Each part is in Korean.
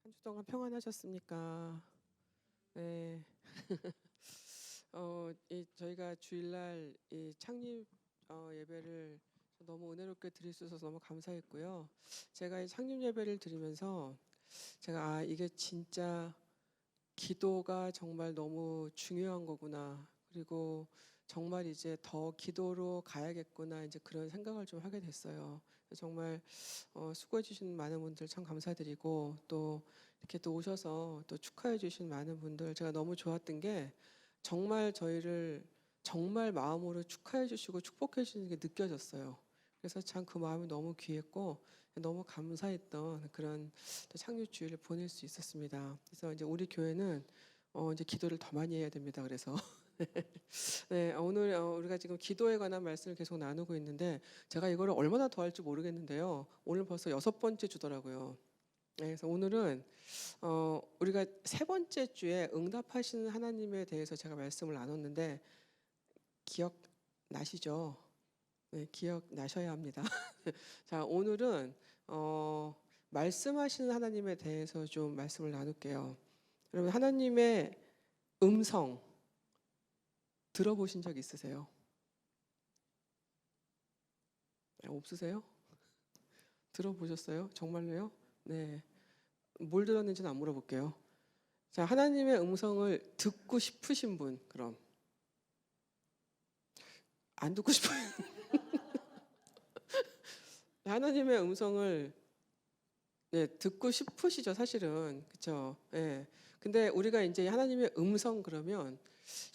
한 주 동안 평안하셨습니까? 네. 저희가 주일날 이 창립 예배를 너무 은혜롭게 드릴 수 있어서 너무 감사했고요. 제가 이 창립 예배를 드리면서 제가 이게 진짜 기도가 정말 너무 중요한 거구나. 그리고 정말 이제 더 기도로 가야겠구나. 이제 그런 생각을 좀 하게 됐어요. 정말 수고해 주신 많은 분들 참 감사드리고, 또 이렇게 또 오셔서 또 축하해 주신 많은 분들, 제가 너무 좋았던 게 정말 저희를 정말 마음으로 축하해 주시고 축복해 주시는 게 느껴졌어요. 그래서 참 그 마음이 너무 귀했고 너무 감사했던 그런 또 창립 주일을 보낼 수 있었습니다. 그래서 이제 우리 교회는 이제 기도를 더 많이 해야 됩니다. 그래서 네, 오늘 우리가 지금 기도에 관한 말씀을 계속 나누고 있는데, 제가 이거를 얼마나 더 할지 모르겠는데요. 오늘 벌써 6번째 주더라고요. 네, 그래서 오늘은 우리가 3번째 주에 응답하시는 하나님에 대해서 제가 말씀을 나눴는데, 기억 나시죠? 네, 기억 나셔야 합니다. 자, 오늘은 말씀하시는 하나님에 대해서 좀 말씀을 나눌게요. 여러분, 하나님의 음성 들어보신 적 있으세요? 없으세요? 들어보셨어요? 정말로요? 네. 뭘 들었는지는 안 물어볼게요. 자, 하나님의 음성을 듣고 싶으신 분, 그럼. 안 듣고 싶어요. 하나님의 음성을 듣고 싶으시죠, 사실은. 그렇죠? 예. 근데 우리가 이제 하나님의 음성 그러면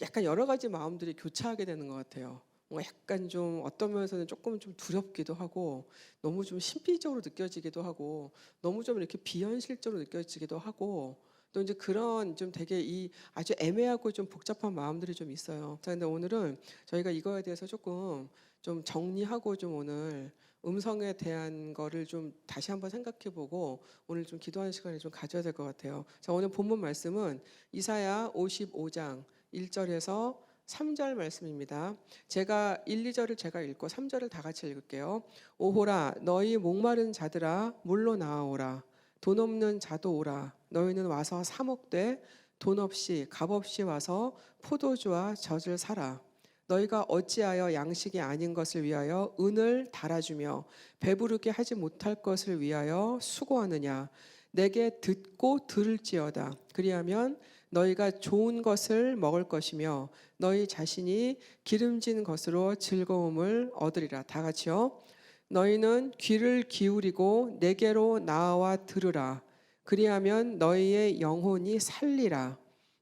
약간 여러 가지 마음들이 교차하게 되는 것 같아요. 뭐 약간 좀 어떤 면에서는 조금 좀 두렵기도 하고, 너무 좀 신비적으로 느껴지기도 하고, 너무 좀 이렇게 비현실적으로 느껴지기도 하고, 또 이제 그런 좀 되게 이 아주 애매하고 좀 복잡한 마음들이 좀 있어요. 자, 근데 오늘은 저희가 이거에 대해서 조금 좀 정리하고 좀 오늘 음성에 대한 거를 좀 다시 한번 생각해 보고 오늘 좀 기도하는 시간을 좀 가져야 될 것 같아요. 자, 오늘 본문 말씀은 이사야 55장 1절에서 3절 말씀입니다. 제가 1, 2절을 제가 읽고 3절을 다 같이 읽을게요. 오호라 너희 목마른 자들아 물로 나아오라. 돈 없는 자도 오라. 너희는 와서 사 먹되 돈 없이 값 없이 와서 포도주와 젖을 사라. 너희가 어찌하여 양식이 아닌 것을 위하여 은을 달아주며 배부르게 하지 못할 것을 위하여 수고하느냐. 내게 듣고 들을지어다. 그리하면 너희가 좋은 것을 먹을 것이며 너희 자신이 기름진 것으로 즐거움을 얻으리라. 다 같이요. 너희는 귀를 기울이고 내게로 나와 들으라. 그리하면 너희의 영혼이 살리라.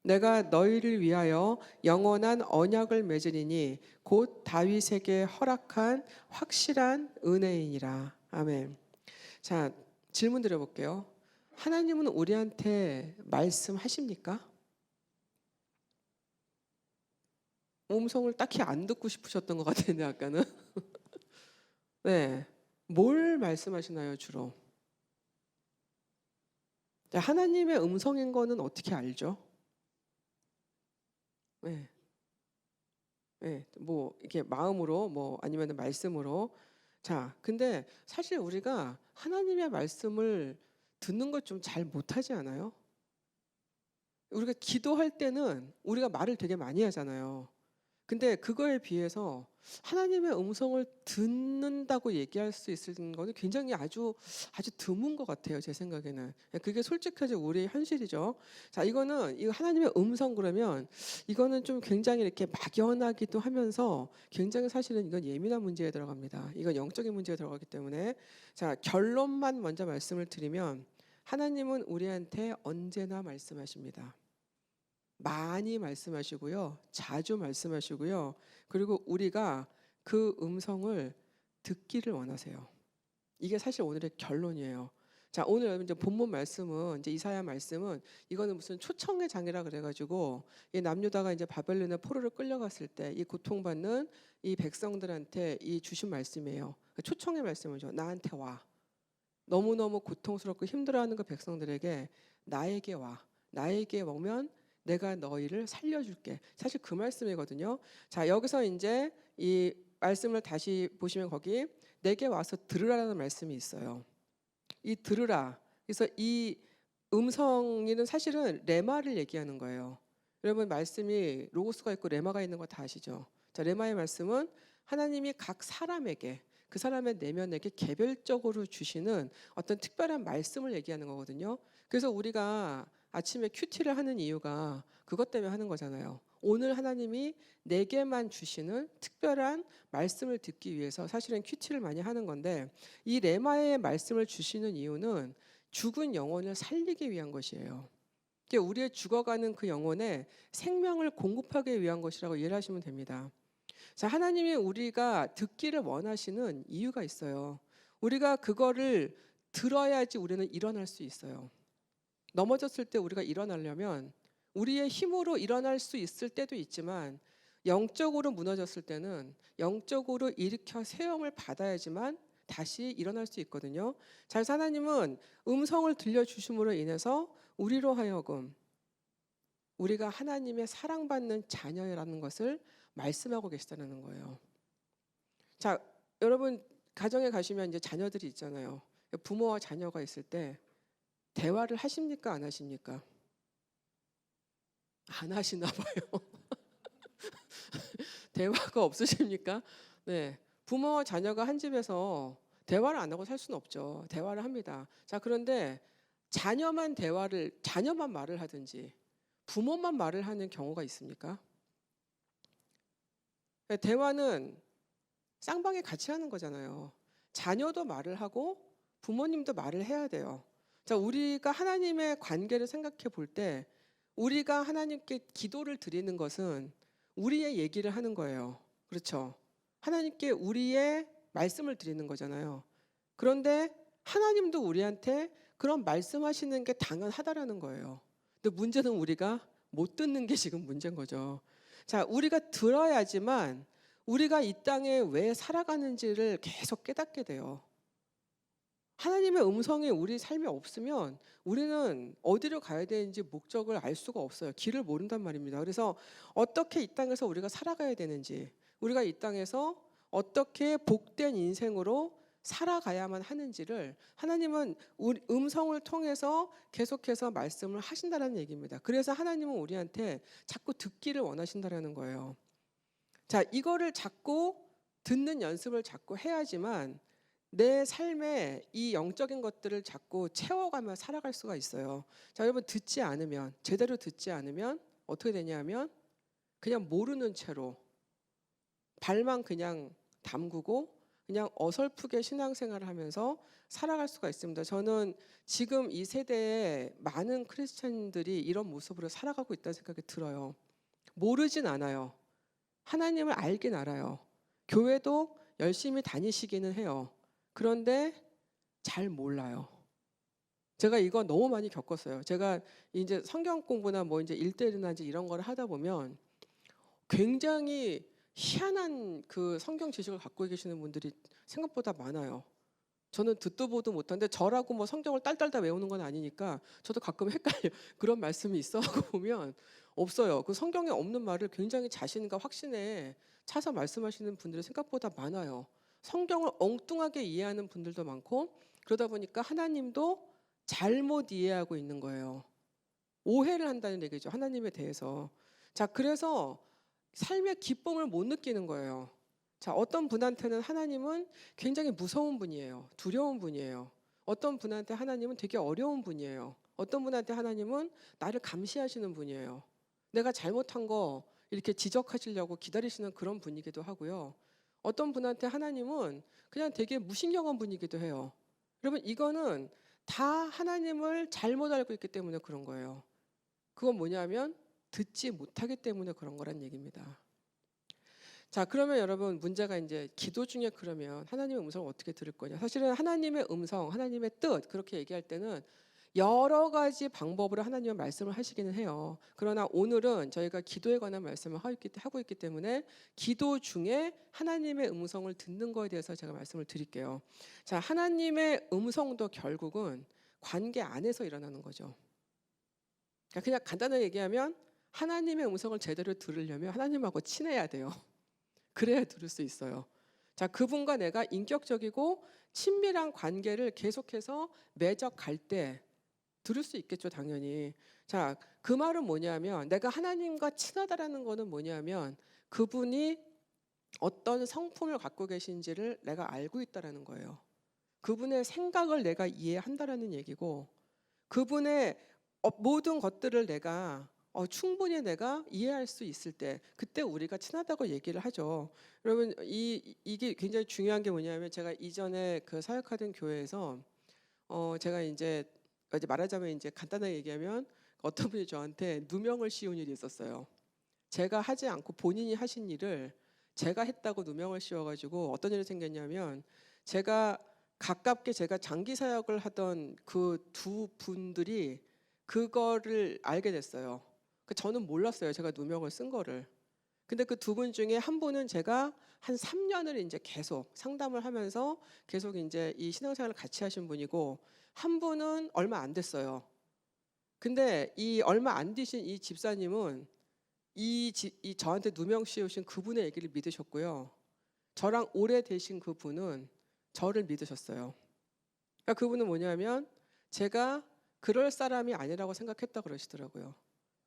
내가 너희를 위하여 영원한 언약을 맺으리니 곧 다윗에게 허락한 확실한 은혜이니라. 아멘. 자, 질문 드려볼게요. 하나님은 우리한테 말씀하십니까? 음성을 딱히 안 듣고 싶으셨던 것 같은데 아까는. 네, 뭘 말씀하시나요 주로? 하나님의 음성인 거는 어떻게 알죠? 네, 네, 뭐 이렇게 마음으로 뭐 아니면 말씀으로. 자, 근데 사실 우리가 하나님의 말씀을 듣는 걸 좀 잘 못하지 않아요? 우리가 기도할 때는 우리가 말을 되게 많이 하잖아요. 근데 그거에 비해서 하나님의 음성을 듣는다고 얘기할 수 있을 거는 굉장히 아주 드문 것 같아요, 제 생각에는. 그게 솔직하게 우리의 현실이죠. 자, 이거는 이 하나님의 음성 그러면 이거는 좀 굉장히 이렇게 막연하기도 하면서 굉장히 사실은 이건 예민한 문제에 들어갑니다. 이건 영적인 문제에 들어가기 때문에. 자, 결론만 먼저 말씀을 드리면 하나님은 우리한테 언제나 말씀하십니다. 많이 말씀하시고요. 자주 말씀하시고요. 그리고 우리가 그 음성을 듣기를 원하세요. 이게 사실 오늘의 결론이에요. 자, 오늘 이제 본문 말씀은 이제 이사야 말씀은 이거는 무슨 초청의 장이라 그래가지고 이 남유다가 이제 바벨론의 포로를 끌려갔을 때 이 고통받는 이 백성들한테 이 주신 말씀이에요. 초청의 말씀이죠. 나한테 와. 너무너무 고통스럽고 힘들어하는 그 백성들에게 나에게 와. 나에게 오면 내가 너희를 살려줄게. 사실 그 말씀이거든요. 자, 여기서 이제 이 말씀을 다시 보시면 거기 내게 와서 들으라는 말씀이 있어요. 이 들으라. 그래서 이 음성이는 사실은 레마를 얘기하는 거예요. 여러분 말씀이 로고스가 있고 레마가 있는 거 다 아시죠? 자, 레마의 말씀은 하나님이 각 사람에게 그 사람의 내면에게 개별적으로 주시는 어떤 특별한 말씀을 얘기하는 거거든요. 그래서 우리가 아침에 큐티를 하는 이유가 그것 때문에 하는 거잖아요. 오늘 하나님이 내게만 주시는 특별한 말씀을 듣기 위해서 사실은 큐티를 많이 하는 건데 이 레마의 말씀을 주시는 이유는 죽은 영혼을 살리기 위한 것이에요. 우리의 죽어가는 그 영혼에 생명을 공급하기 위한 것이라고 이해를 하시면 됩니다. 자, 하나님이 우리가 듣기를 원하시는 이유가 있어요. 우리가 그거를 들어야지 우리는 일어날 수 있어요. 넘어졌을 때 우리가 일어나려면 우리의 힘으로 일어날 수 있을 때도 있지만 영적으로 무너졌을 때는 영적으로 일으켜 세움을 받아야지만 다시 일어날 수 있거든요. 자, 그래서 하나님은 음성을 들려주심으로 인해서 우리로 하여금 우리가 하나님의 사랑받는 자녀라는 것을 말씀하고 계시다는 거예요. 자, 여러분 가정에 가시면 이제 자녀들이 있잖아요. 부모와 자녀가 있을 때 대화를 하십니까? 안 하십니까? 안 하시나 봐요. 대화가 없으십니까? 네. 부모와 자녀가 한 집에서 대화를 안 하고 살 수는 없죠. 대화를 합니다. 자, 그런데 자녀만 말을 하든지 부모만 말을 하는 경우가 있습니까? 대화는 쌍방이 같이 하는 거잖아요. 자녀도 말을 하고 부모님도 말을 해야 돼요. 자, 우리가 하나님의 관계를 생각해 볼 때 우리가 하나님께 기도를 드리는 것은 우리의 얘기를 하는 거예요. 그렇죠? 하나님께 우리의 말씀을 드리는 거잖아요. 그런데 하나님도 우리한테 그런 말씀하시는 게 당연하다라는 거예요. 근데 문제는 우리가 못 듣는 게 지금 문제인 거죠. 자, 우리가 들어야지만 우리가 이 땅에 왜 살아가는지를 계속 깨닫게 돼요. 하나님의 음성이 우리 삶에 없으면 우리는 어디로 가야 되는지 목적을 알 수가 없어요. 길을 모른단 말입니다. 그래서 어떻게 이 땅에서 우리가 살아가야 되는지, 우리가 이 땅에서 어떻게 복된 인생으로 살아가야만 하는지를 하나님은 우리 음성을 통해서 계속해서 말씀을 하신다는 얘기입니다. 그래서 하나님은 우리한테 자꾸 듣기를 원하신다는 거예요. 자, 이거를 자꾸 듣는 연습을 자꾸 해야지만 내 삶에 이 영적인 것들을 자꾸 채워가며 살아갈 수가 있어요. 자, 여러분 제대로 듣지 않으면 어떻게 되냐면 그냥 모르는 채로 발만 그냥 담그고 그냥 어설프게 신앙생활을 하면서 살아갈 수가 있습니다. 저는 지금 이 세대에 많은 크리스천들이 이런 모습으로 살아가고 있다는 생각이 들어요. 모르진 않아요. 하나님을 알긴 알아요. 교회도 열심히 다니시기는 해요. 그런데 잘 몰라요. 제가 이거 너무 많이 겪었어요. 제가 이제 성경 공부나 뭐 이제 일대일이나 이제 이런 걸 하다 보면 굉장히 희한한 그 성경 지식을 갖고 계시는 분들이 생각보다 많아요. 저는 듣도 보도 못하는데 저라고 뭐 성경을 딸딸다 외우는 건 아니니까 저도 가끔 헷갈려. 그런 말씀이 있어 하고 보면 없어요. 그 성경에 없는 말을 굉장히 자신과 확신에 차서 말씀하시는 분들이 생각보다 많아요. 성경을 엉뚱하게 이해하는 분들도 많고 그러다 보니까 하나님도 잘못 이해하고 있는 거예요. 오해를 한다는 얘기죠. 하나님에 대해서. 자, 그래서 삶의 기쁨을 못 느끼는 거예요. 자, 어떤 분한테는 하나님은 굉장히 무서운 분이에요. 두려운 분이에요. 어떤 분한테 하나님은 되게 어려운 분이에요. 어떤 분한테 하나님은 나를 감시하시는 분이에요. 내가 잘못한 거 이렇게 지적하시려고 기다리시는 그런 분이기도 하고요. 어떤 분한테 하나님은 그냥 되게 무신경한 분이기도 해요. 여러분, 이거는 다 하나님을 잘못 알고 있기 때문에 그런 거예요. 그건 뭐냐면 듣지 못하기 때문에 그런 거란 얘기입니다. 자, 그러면 여러분 문제가 이제 기도 중에 그러면 하나님의 음성을 어떻게 들을 거냐? 사실은 하나님의 음성, 하나님의 뜻 그렇게 얘기할 때는 여러 가지 방법으로 하나님은 말씀을 하시기는 해요. 그러나 오늘은 저희가 기도에 관한 말씀을 하고 있기 때문에 기도 중에 하나님의 음성을 듣는 거에 대해서 제가 말씀을 드릴게요. 자, 하나님의 음성도 결국은 관계 안에서 일어나는 거죠. 그냥 간단하게 얘기하면 하나님의 음성을 제대로 들으려면 하나님하고 친해야 돼요. 그래야 들을 수 있어요. 자, 그분과 내가 인격적이고 친밀한 관계를 계속해서 맺어갈 때 들을 수 있겠죠, 당연히. 자, 그 말은 뭐냐면 내가 하나님과 친하다라는 거는 뭐냐면 그분이 어떤 성품을 갖고 계신지를 내가 알고 있다라는 거예요. 그분의 생각을 내가 이해한다라는 얘기고 그분의 모든 것들을 내가 충분히 내가 이해할 수 있을 때 그때 우리가 친하다고 얘기를 하죠. 여러분 이게 굉장히 중요한 게 뭐냐면 제가 이전에 그 사역하던 교회에서 제가 이제 말하자면 이제 간단하게 얘기하면 어떤 분이 저한테 누명을 씌운 일이 있었어요. 제가 하지 않고 본인이 하신 일을 제가 했다고 누명을 씌워가지고 어떤 일이 생겼냐면 제가 가깝게 제가 장기 사역을 하던 그 두 분들이 그거를 알게 됐어요. 저는 몰랐어요. 제가 누명을 쓴 거를. 근데 그 두 분 중에 한 분은 제가 한 3년을 이제 계속 상담을 하면서 계속 이제 이 신앙생활을 같이 하신 분이고 한 분은 얼마 안 됐어요. 근데 이 얼마 안 되신 이 집사님은 이 저한테 누명 씌우신 그분의 얘기를 믿으셨고요. 저랑 오래 되신 그분은 저를 믿으셨어요. 그러니까 그분은 뭐냐면 제가 그럴 사람이 아니라고 생각했다 그러시더라고요.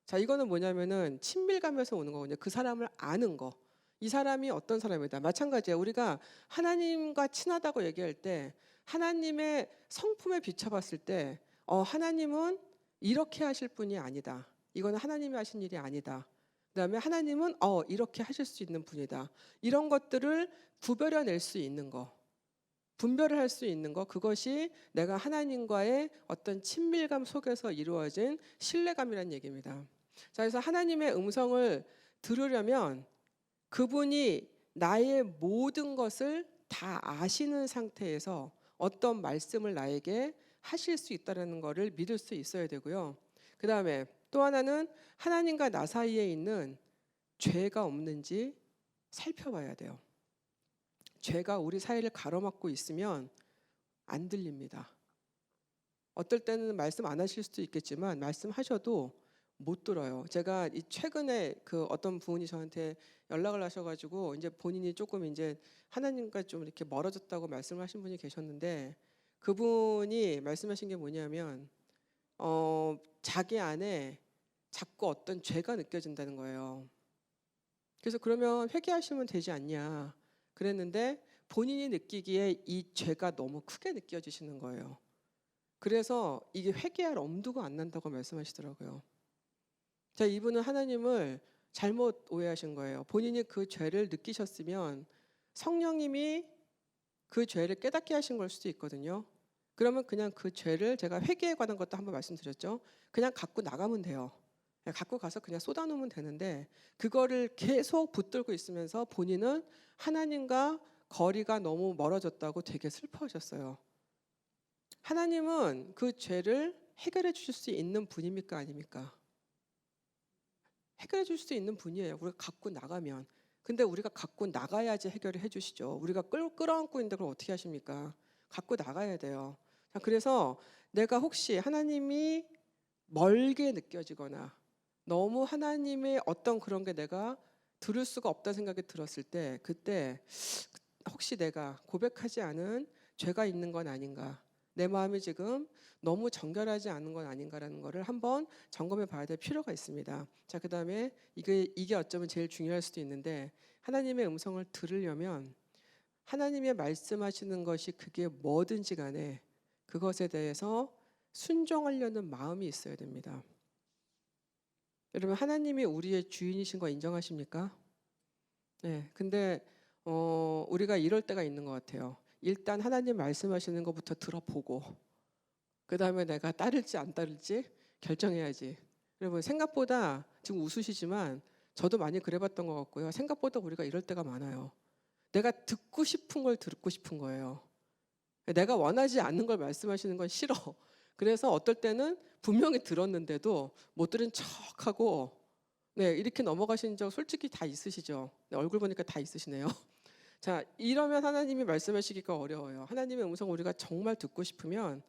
자, 이거는 뭐냐면은 친밀감에서 오는 거거든요. 그 사람을 아는 거. 이 사람이 어떤 사람이다. 마찬가지예요. 우리가 하나님과 친하다고 얘기할 때 하나님의 성품에 비춰봤을 때 하나님은 이렇게 하실 분이 아니다. 이거는 하나님이 하신 일이 아니다. 그다음에 하나님은 이렇게 하실 수 있는 분이다. 이런 것들을 구별해낼 수 있는 거. 분별을 할 수 있는 거, 그것이 내가 하나님과의 어떤 친밀감 속에서 이루어진 신뢰감이라는 얘기입니다. 자, 그래서 하나님의 음성을 들으려면 그분이 나의 모든 것을 다 아시는 상태에서 어떤 말씀을 나에게 하실 수 있다는 것을 믿을 수 있어야 되고요. 그 다음에 또 하나는 하나님과 나 사이에 있는 죄가 없는지 살펴봐야 돼요. 죄가 우리 사이를 가로막고 있으면 안 들립니다. 어떨 때는 말씀 안 하실 수도 있겠지만 말씀하셔도 못 들어요. 제가 최근에 그 어떤 분이 저한테 연락을 하셔가지고 이제 본인이 조금 이제 하나님과 좀 이렇게 멀어졌다고 말씀을 하신 분이 계셨는데 그분이 말씀하신 게 뭐냐면 자기 안에 자꾸 어떤 죄가 느껴진다는 거예요. 그래서 그러면 회개하시면 되지 않냐 그랬는데 본인이 느끼기에 이 죄가 너무 크게 느껴지시는 거예요. 그래서 이게 회개할 엄두가 안 난다고 말씀하시더라고요. 자, 이분은 하나님을 잘못 오해하신 거예요. 본인이 그 죄를 느끼셨으면 성령님이 그 죄를 깨닫게 하신 걸 수도 있거든요. 그러면 그냥 그 죄를 제가 회개에 관한 것도 한번 말씀드렸죠. 그냥 갖고 나가면 돼요. 갖고 가서 그냥 쏟아놓으면 되는데 그거를 계속 붙들고 있으면서 본인은 하나님과 거리가 너무 멀어졌다고 되게 슬퍼하셨어요. 하나님은 그 죄를 해결해 주실 수 있는 분입니까 아닙니까? 해결해 줄 수 있는 분이에요. 우리가 갖고 나가면. 근데 우리가 갖고 나가야지 해결을 해 주시죠. 우리가 끌어안고 있는데 그걸 어떻게 하십니까? 갖고 나가야 돼요. 자, 그래서 내가 혹시 하나님이 멀게 느껴지거나 너무 하나님의 어떤 그런 게 내가 들을 수가 없다는 생각이 들었을 때 그때 혹시 내가 고백하지 않은 죄가 있는 건 아닌가? 내 마음이 지금 너무 정결하지 않은 건 아닌가라는 거를 한번 점검해 봐야 될 필요가 있습니다. 자, 그다음에 이게 어쩌면 제일 중요할 수도 있는데 하나님의 음성을 들으려면 하나님의 말씀하시는 것이 그게 뭐든지 간에 그것에 대해서 순종하려는 마음이 있어야 됩니다. 여러분 하나님이 우리의 주인이신 거 인정하십니까? 네, 근데 우리가 이럴 때가 있는 것 같아요. 일단 하나님 말씀하시는 것부터 들어보고 그 다음에 내가 따를지 안 따를지 결정해야지. 여러분 생각보다 지금 웃으시지만 저도 많이 그래봤던 것 같고요. 생각보다 우리가 이럴 때가 많아요. 내가 듣고 싶은 걸 듣고 싶은 거예요. 내가 원하지 않는 걸 말씀하시는 건 싫어. 그래서 어떨 때는 분명히 들었는데도 못 들은 척하고 이렇게 넘어가신 적 솔직히 다 있으시죠. 얼굴 보니까 다 있으시네요. 자, 이러면 하나님이 말씀하시기가 어려워요. 하나님의 음성 우리가 정말 듣고 싶으면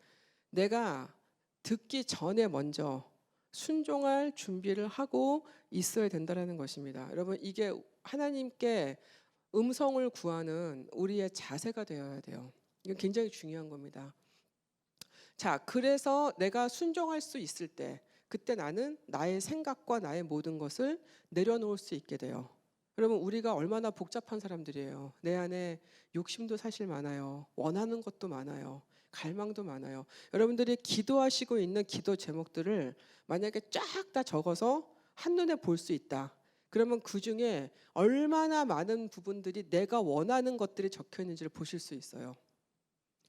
내가 듣기 전에 먼저 순종할 준비를 하고 있어야 된다는 것입니다. 여러분 이게 하나님께 음성을 구하는 우리의 자세가 되어야 돼요. 이건 굉장히 중요한 겁니다. 자, 그래서 내가 순종할 수 있을 때 그때 나는 나의 생각과 나의 모든 것을 내려놓을 수 있게 돼요. 여러분, 우리가 얼마나 복잡한 사람들이에요. 내 안에 욕심도 사실 많아요. 원하는 것도 많아요. 갈망도 많아요. 여러분들이 기도하시고 있는 기도 제목들을 만약에 쫙 다 적어서 한눈에 볼 수 있다. 그러면 그 중에 얼마나 많은 부분들이 내가 원하는 것들이 적혀 있는지를 보실 수 있어요.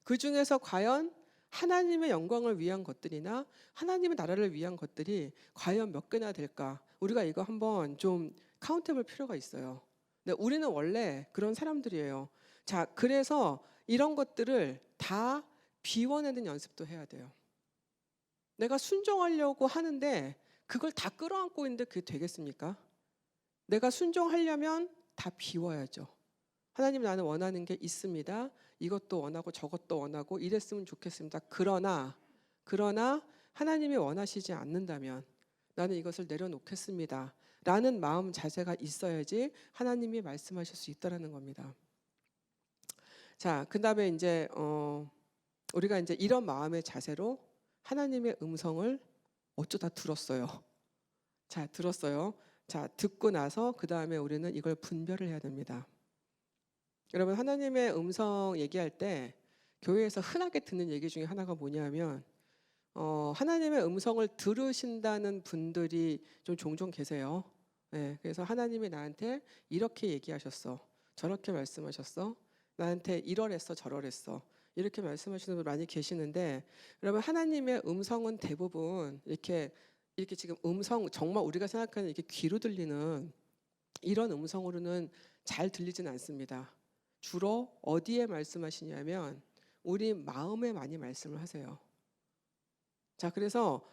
그 중에서 과연 하나님의 영광을 위한 것들이나 하나님의 나라를 위한 것들이 과연 몇 개나 될까? 우리가 이거 한번 좀 카운트해 볼 필요가 있어요. 근데 우리는 원래 그런 사람들이에요. 자, 그래서 이런 것들을 다 비워내는 연습도 해야 돼요. 내가 순종하려고 하는데 그걸 다 끌어안고 있는데 그게 되겠습니까? 내가 순종하려면 다 비워야죠. 하나님, 나는 원하는 게 있습니다. 이것도 원하고 저것도 원하고 이랬으면 좋겠습니다. 그러나 하나님이 원하시지 않는다면 나는 이것을 내려놓겠습니다. 라는 마음 자세가 있어야지 하나님이 말씀하실 수 있다라는 겁니다. 자, 그다음에 이제 우리가 이제 이런 마음의 자세로 하나님의 음성을 어쩌다 들었어요. 자, 들었어요. 자, 듣고 나서 그다음에 우리는 이걸 분별을 해야 됩니다. 여러분, 하나님의 음성 얘기할 때 교회에서 흔하게 듣는 얘기 중에 하나가 뭐냐면 하나님의 음성을 들으신다는 분들이 좀 종종 계세요. 네, 그래서 하나님이 나한테 이렇게 얘기하셨어. 저렇게 말씀하셨어. 나한테 이러랬어 저러랬어. 이렇게 말씀하시는 분 많이 계시는데, 여러분, 하나님의 음성은 대부분 이렇게 지금 음성, 정말 우리가 생각하는 이렇게 귀로 들리는 이런 음성으로는 잘 들리진 않습니다. 주로 어디에 말씀하시냐면 우리 마음에 많이 말씀을 하세요. 자, 그래서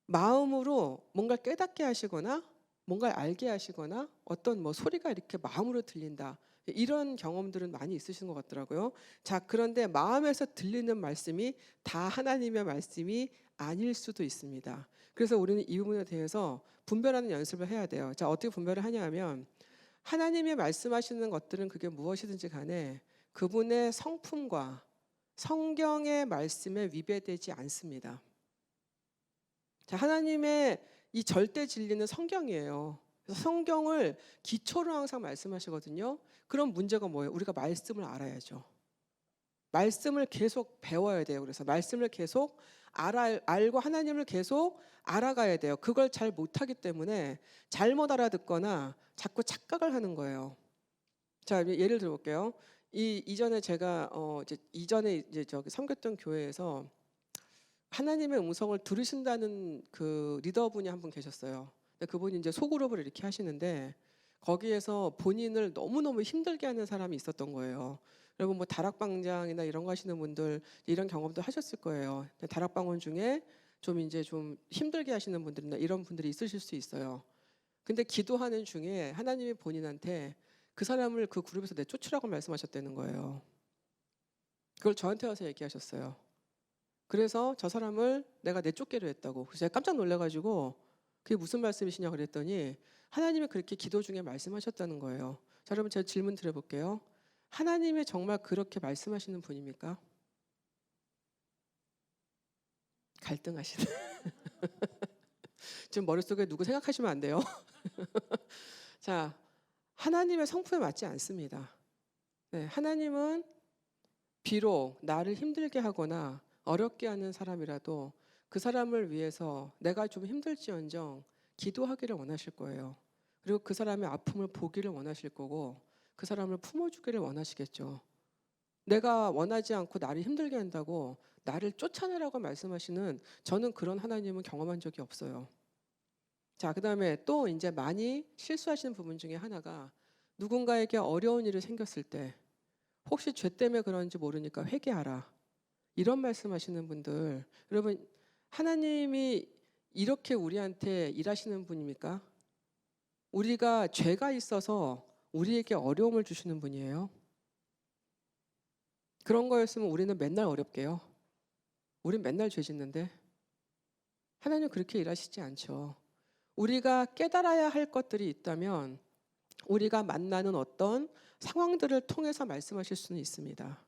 마음으로 뭔가를 깨닫게 하시거나 뭔가를 알게 하시거나 어떤 뭐 소리가 이렇게 마음으로 들린다, 이런 경험들은 많이 있으신 것 같더라고요. 자, 그런데 마음에서 들리는 말씀이 다 하나님의 말씀이 아닐 수도 있습니다. 그래서 우리는 이 부분에 대해서 분별하는 연습을 해야 돼요. 자, 어떻게 분별을 하냐 하면 하나님이 말씀하시는 것들은 그게 무엇이든지 간에 그분의 성품과 성경의 말씀에 위배되지 않습니다. 자, 하나님의 이 절대 진리는 성경이에요. 그래서 성경을 기초로 항상 말씀하시거든요. 그럼 문제가 뭐예요? 우리가 말씀을 알아야죠. 말씀을 계속 배워야 돼요. 그래서 말씀을 계속 알고 하나님을 계속 알아가야 돼요. 그걸 잘 못하기 때문에 잘못 알아듣거나 자꾸 착각을 하는 거예요. 자, 예를 들어볼게요. 이전에 제가 이전에 저기 섬겼던 교회에서 하나님의 음성을 들으신다는 그 리더분이 한 분 계셨어요. 근데 그분이 이제 소그룹을 이렇게 하시는데 거기에서 본인을 너무너무 힘들게 하는 사람이 있었던 거예요. 여러분, 뭐 다락방장이나 이런 거 하시는 분들 이런 경험도 하셨을 거예요. 다락방원 중에 좀 힘들게 하시는 분들이나 이런 분들이 있으실 수 있어요. 근데 기도하는 중에 하나님이 본인한테 그 사람을 그 그룹에서 내쫓으라고 말씀하셨다는 거예요. 그걸 저한테 와서 얘기하셨어요. 그래서 저 사람을 내가 내쫓기로 했다고. 그래서 제가 깜짝 놀라가지고 그게 무슨 말씀이시냐 그랬더니 하나님이 그렇게 기도 중에 말씀하셨다는 거예요. 자, 여러분, 제가 질문 드려볼게요. 하나님이 정말 그렇게 말씀하시는 분입니까? 갈등하시는. 지금 머릿속에 누구 생각하시면 안 돼요. 자, 하나님의 성품에 맞지 않습니다. 네, 하나님은 비록 나를 힘들게 하거나 어렵게 하는 사람이라도 그 사람을 위해서 내가 좀 힘들지언정 기도하기를 원하실 거예요. 그리고 그 사람의 아픔을 보기를 원하실 거고 그 사람을 품어주기를 원하시겠죠. 내가 원하지 않고 나를 힘들게 한다고 나를 쫓아내라고 말씀하시는, 저는 그런 하나님은 경험한 적이 없어요. 자, 그다음에 또 이제 많이 실수하시는 부분 중에 하나가 누군가에게 어려운 일이 생겼을 때 혹시 죄 때문에 그런지 모르니까 회개하라, 이런 말씀하시는 분들, 여러분, 하나님이 이렇게 우리한테 일하시는 분입니까? 우리가 죄가 있어서 우리에게 어려움을 주시는 분이에요. 그런 거였으면 우리는 맨날 어렵게요. 우린 맨날 죄 짓는데 하나님 그렇게 일하시지 않죠. 우리가 깨달아야 할 것들이 있다면 우리가 만나는 어떤 상황들을 통해서 말씀하실 수는 있습니다.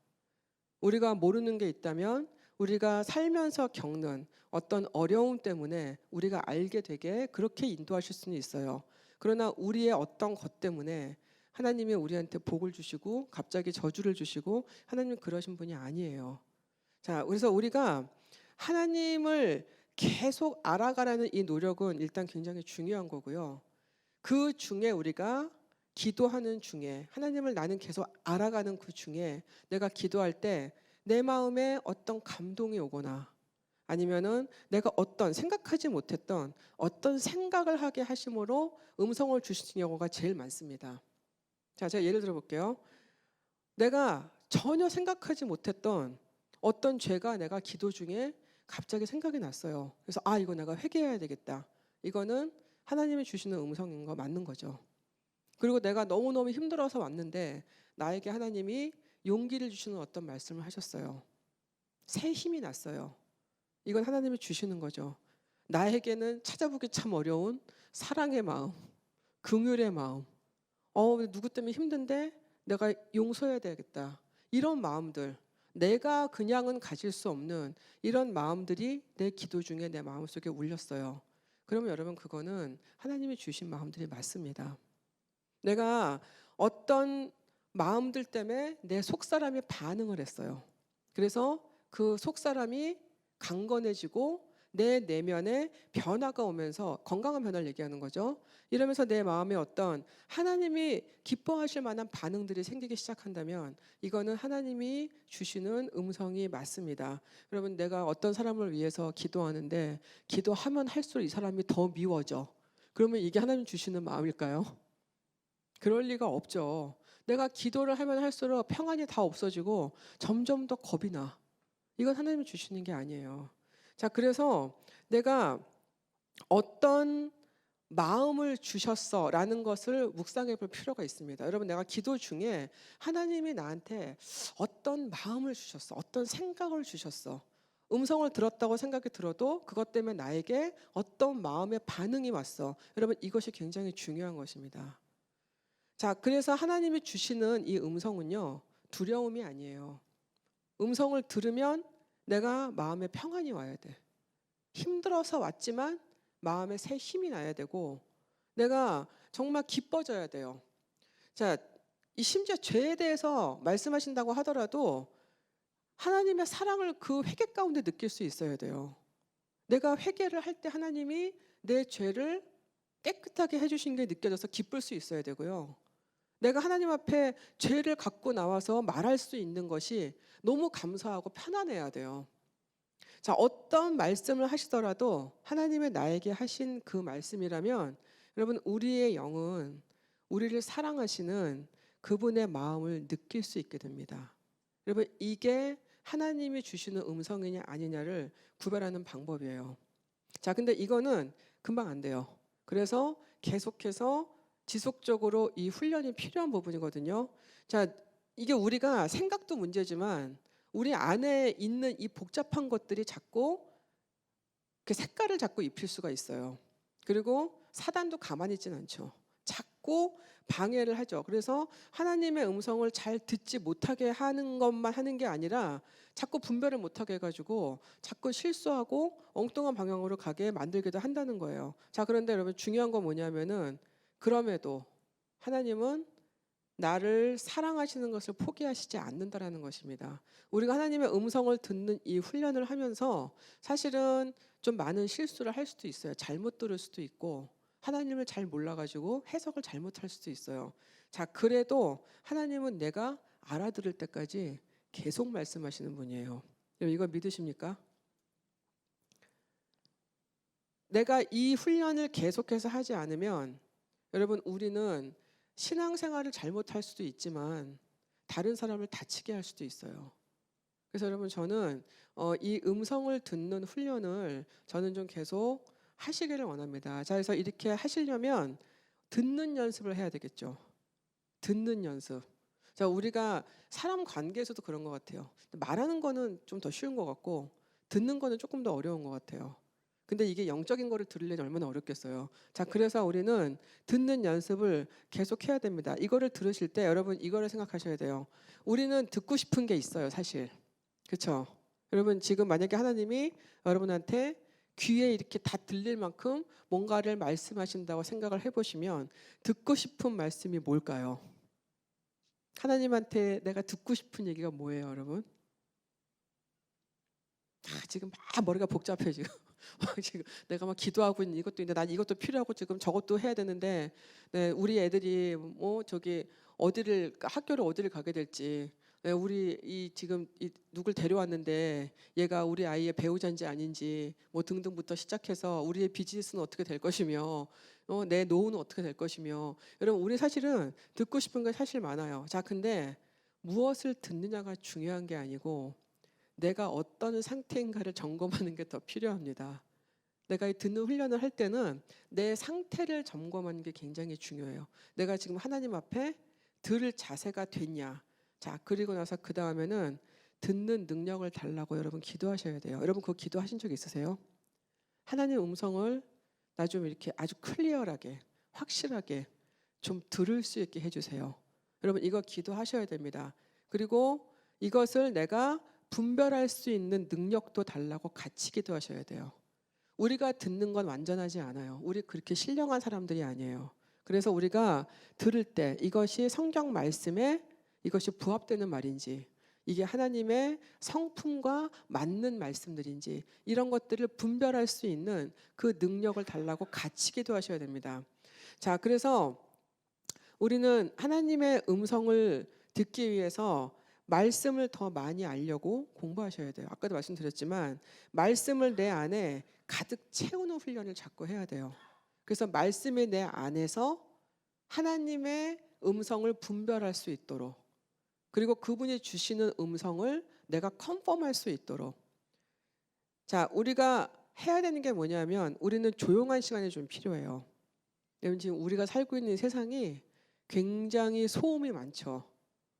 우리가 모르는 게 있다면 우리가 살면서 겪는 어떤 어려움 때문에 우리가 알게 되게 그렇게 인도하실 수는 있어요. 그러나 우리의 어떤 것 때문에 하나님이 우리한테 복을 주시고 갑자기 저주를 주시고 하나님은 그러신 분이 아니에요. 자, 그래서 우리가 하나님을 계속 알아가라는 이 노력은 일단 굉장히 중요한 거고요. 그 중에 우리가 기도하는 중에 하나님을 나는 계속 알아가는 그 중에 내가 기도할 때 내 마음에 어떤 감동이 오거나 아니면은 내가 어떤 생각하지 못했던 어떤 생각을 하게 하심으로 음성을 주시는 경우가 제일 많습니다. 자, 제가 예를 들어 볼게요. 내가 전혀 생각하지 못했던 어떤 죄가 내가 기도 중에 갑자기 생각이 났어요. 그래서 이거 내가 회개해야 되겠다. 이거는 하나님이 주시는 음성인 거 맞는 거죠. 그리고 내가 너무너무 힘들어서 왔는데 나에게 하나님이 용기를 주시는 어떤 말씀을 하셨어요. 새 힘이 났어요. 이건 하나님이 주시는 거죠. 나에게는 찾아보기 참 어려운 사랑의 마음, 긍휼의 마음. 누구 때문에 힘든데 내가 용서해야 되겠다. 이런 마음들, 내가 그냥은 가질 수 없는 이런 마음들이 내 기도 중에 내 마음속에 울렸어요. 그러면 여러분 그거는 하나님이 주신 마음들이 맞습니다. 내가 어떤 마음들 때문에 내 속사람이 반응을 했어요. 그래서 그 속사람이 강건해지고 내 내면에 변화가 오면서 건강한 변화를 얘기하는 거죠. 이러면서 내 마음에 어떤 하나님이 기뻐하실 만한 반응들이 생기기 시작한다면 이거는 하나님이 주시는 음성이 맞습니다. 여러분 내가 어떤 사람을 위해서 기도하는데 기도하면 할수록 이 사람이 더 미워져. 그러면 이게 하나님 주시는 마음일까요? 그럴 리가 없죠. 내가 기도를 하면 할수록 평안이 다 없어지고 점점 더 겁이 나. 이건 하나님이 주시는 게 아니에요. 자, 그래서 내가 어떤 마음을 주셨어 라는 것을 묵상해 볼 필요가 있습니다. 여러분 내가 기도 중에 하나님이 나한테 어떤 마음을 주셨어, 어떤 생각을 주셨어, 음성을 들었다고 생각이 들어도 그것 때문에 나에게 어떤 마음의 반응이 왔어. 여러분 이것이 굉장히 중요한 것입니다. 자, 그래서 하나님이 주시는 이 음성은요, 두려움이 아니에요. 음성을 들으면 내가 마음에 평안이 와야 돼. 힘들어서 왔지만 마음에 새 힘이 나야 되고, 내가 정말 기뻐져야 돼요. 자, 이 심지어 죄에 대해서 말씀하신다고 하더라도 하나님의 사랑을 그 회개 가운데 느낄 수 있어야 돼요. 내가 회개를 할 때 하나님이 내 죄를 깨끗하게 해주신 게 느껴져서 기쁠 수 있어야 되고요. 내가 하나님 앞에 죄를 갖고 나와서 말할 수 있는 것이 너무 감사하고 편안해야 돼요. 자, 어떤 말씀을 하시더라도 하나님의 나에게 하신 그 말씀이라면 여러분 우리의 영은 우리를 사랑하시는 그분의 마음을 느낄 수 있게 됩니다. 여러분 이게 하나님이 주시는 음성이냐 아니냐를 구별하는 방법이에요. 자, 근데 이거는 금방 안 돼요. 그래서 계속해서 지속적으로 이 훈련이 필요한 부분이거든요. 자, 이게 우리가 생각도 문제지만 우리 안에 있는 이 복잡한 것들이 자꾸 그 색깔을 자꾸 입힐 수가 있어요. 그리고 사단도 가만히 있진 않죠. 자꾸 방해를 하죠. 그래서 하나님의 음성을 잘 듣지 못하게 하는 것만 하는 게 아니라 자꾸 분별을 못하게 해가지고 자꾸 실수하고 엉뚱한 방향으로 가게 만들기도 한다는 거예요. 자, 그런데 여러분 중요한 건 뭐냐면은 그럼에도 하나님은 나를 사랑하시는 것을 포기하시지 않는다라는 것입니다. 우리가 하나님의 음성을 듣는 이 훈련을 하면서 사실은 좀 많은 실수를 할 수도 있어요. 잘못 들을 수도 있고 하나님을 잘 몰라가지고 해석을 잘못할 수도 있어요. 자, 그래도 하나님은 내가 알아들을 때까지 계속 말씀하시는 분이에요. 이거 믿으십니까? 내가 이 훈련을 계속해서 하지 않으면 여러분 우리는 신앙생활을 잘못할 수도 있지만 다른 사람을 다치게 할 수도 있어요. 그래서 여러분 저는 이 음성을 듣는 훈련을 저는 좀 계속 하시기를 원합니다. 자, 그래서 이렇게 하시려면 듣는 연습을 해야 되겠죠. 듣는 연습. 자, 우리가 사람 관계에서도 그런 것 같아요. 말하는 거는 좀 더 쉬운 것 같고 듣는 거는 조금 더 어려운 것 같아요. 근데 이게 영적인 거를 들으려니 얼마나 어렵겠어요. 자, 그래서 우리는 듣는 연습을 계속 해야 됩니다. 이거를 들으실 때 여러분 이거를 생각하셔야 돼요. 우리는 듣고 싶은 게 있어요, 사실. 그렇죠? 여러분 지금 만약에 하나님이 여러분한테 귀에 이렇게 다 들릴 만큼 뭔가를 말씀하신다고 생각을 해보시면 듣고 싶은 말씀이 뭘까요? 하나님한테 내가 듣고 싶은 얘기가 뭐예요, 여러분? 지금 막 머리가 복잡해 지금. 지금 내가 막 기도하고 있는 이것도 있는데 난 이것도 필요하고 지금 저것도 해야 되는데, 네, 우리 애들이 뭐 저기 어디를 학교를 어디를 가게 될지, 네, 우리 이 지금 이 누굴 데려왔는데 얘가 우리 아이의 배우자인지 아닌지 뭐 등등부터 시작해서 우리의 비즈니스는 어떻게 될 것이며, 내 노후는 어떻게 될 것이며, 여러분 우리 사실은 듣고 싶은 게 사실 많아요. 자, 근데 무엇을 듣느냐가 중요한 게 아니고 내가 어떤 상태인가를 점검하는 게 더 필요합니다. 내가 이 듣는 훈련을 할 때는 내 상태를 점검하는 게 굉장히 중요해요. 내가 지금 하나님 앞에 들을 자세가 됐냐. 자, 그리고 나서 그 다음에는 듣는 능력을 달라고 여러분 기도하셔야 돼요. 여러분 그거 기도하신 적 있으세요? 하나님 음성을 나 좀 이렇게 아주 클리어하게, 확실하게 좀 들을 수 있게 해주세요. 여러분 이거 기도하셔야 됩니다. 그리고 이것을 내가 분별할 수 있는 능력도 달라고 같이 기도하셔야 돼요. 우리가 듣는 건 완전하지 않아요. 우리 그렇게 신령한 사람들이 아니에요. 그래서 우리가 들을 때 이것이 성경 말씀에 이것이 부합되는 말인지, 이게 하나님의 성품과 맞는 말씀들인지, 이런 것들을 분별할 수 있는 그 능력을 달라고 같이 기도하셔야 됩니다. 자, 그래서 우리는 하나님의 음성을 듣기 위해서 말씀을 더 많이 알려고 공부하셔야 돼요. 아까도 말씀드렸지만 말씀을 내 안에 가득 채우는 훈련을 자꾸 해야 돼요. 그래서 말씀이 내 안에서 하나님의 음성을 분별할 수 있도록, 그리고 그분이 주시는 음성을 내가 컨펌할 수 있도록. 자, 우리가 해야 되는 게 뭐냐면 우리는 조용한 시간이 좀 필요해요. 여러분 지금 우리가 살고 있는 세상이 굉장히 소음이 많죠.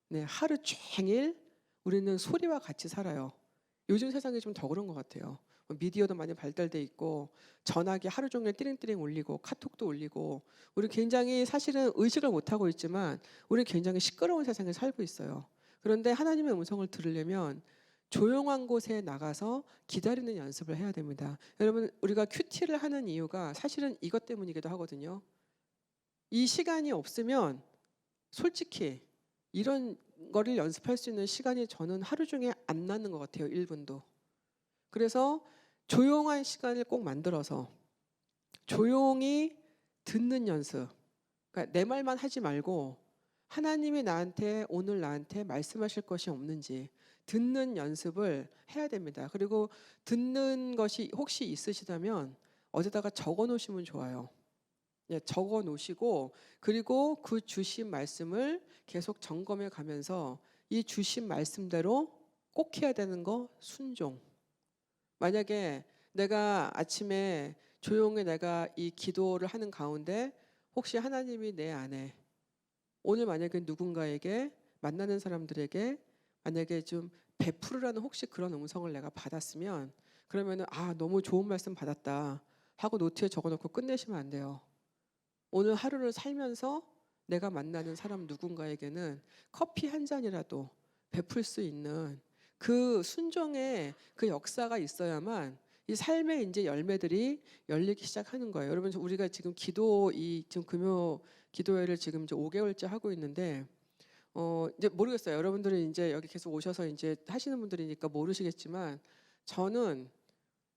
네, 하루 종일 우리는 소리와 같이 살아요. 요즘 세상이 좀 더 그런 것 같아요. 미디어도 많이 발달돼 있고 전화기 하루 종일 띠링띠링 울리고 카톡도 울리고, 우리 굉장히 사실은 의식을 못 하고 있지만 우리 굉장히 시끄러운 세상에 살고 있어요. 그런데 하나님의 음성을 들으려면 조용한 곳에 나가서 기다리는 연습을 해야 됩니다. 여러분 우리가 큐티를 하는 이유가 사실은 이것 때문이기도 하거든요. 이 시간이 없으면 솔직히 이런 거를 연습할 수 있는 시간이 저는 하루 중에 안 나는 것 같아요. 1분도. 그래서 조용한 시간을 꼭 만들어서 조용히 듣는 연습. 그러니까 내 말만 하지 말고 하나님이 오늘 나한테 말씀하실 것이 없는지 듣는 연습을 해야 됩니다. 그리고 듣는 것이 혹시 있으시다면 어디다가 적어 놓으시면 좋아요. 예, 적어 놓으시고, 그리고 그 주신 말씀을 계속 점검해 가면서 이 주신 말씀대로 꼭 해야 되는 거 순종. 만약에 내가 아침에 조용히 내가 이 기도를 하는 가운데 혹시 하나님이 내 안에 오늘 만약에 누군가에게 만나는 사람들에게 만약에 좀 베풀으라는 혹시 그런 음성을 내가 받았으면, 그러면은 너무 좋은 말씀 받았다 하고 노트에 적어 놓고 끝내시면 안 돼요. 오늘 하루를 살면서 내가 만나는 사람 누군가에게는 커피 한 잔이라도 베풀 수 있는 그 순종의 그 역사가 있어야만 이 삶의 이제 열매들이 열리기 시작하는 거예요. 여러분 우리가 지금 지금 금요 기도회를 지금 이제 5개월째 하고 있는데 이제 모르겠어요. 여러분들은 이제 여기 계속 오셔서 이제 하시는 분들이니까 모르시겠지만 저는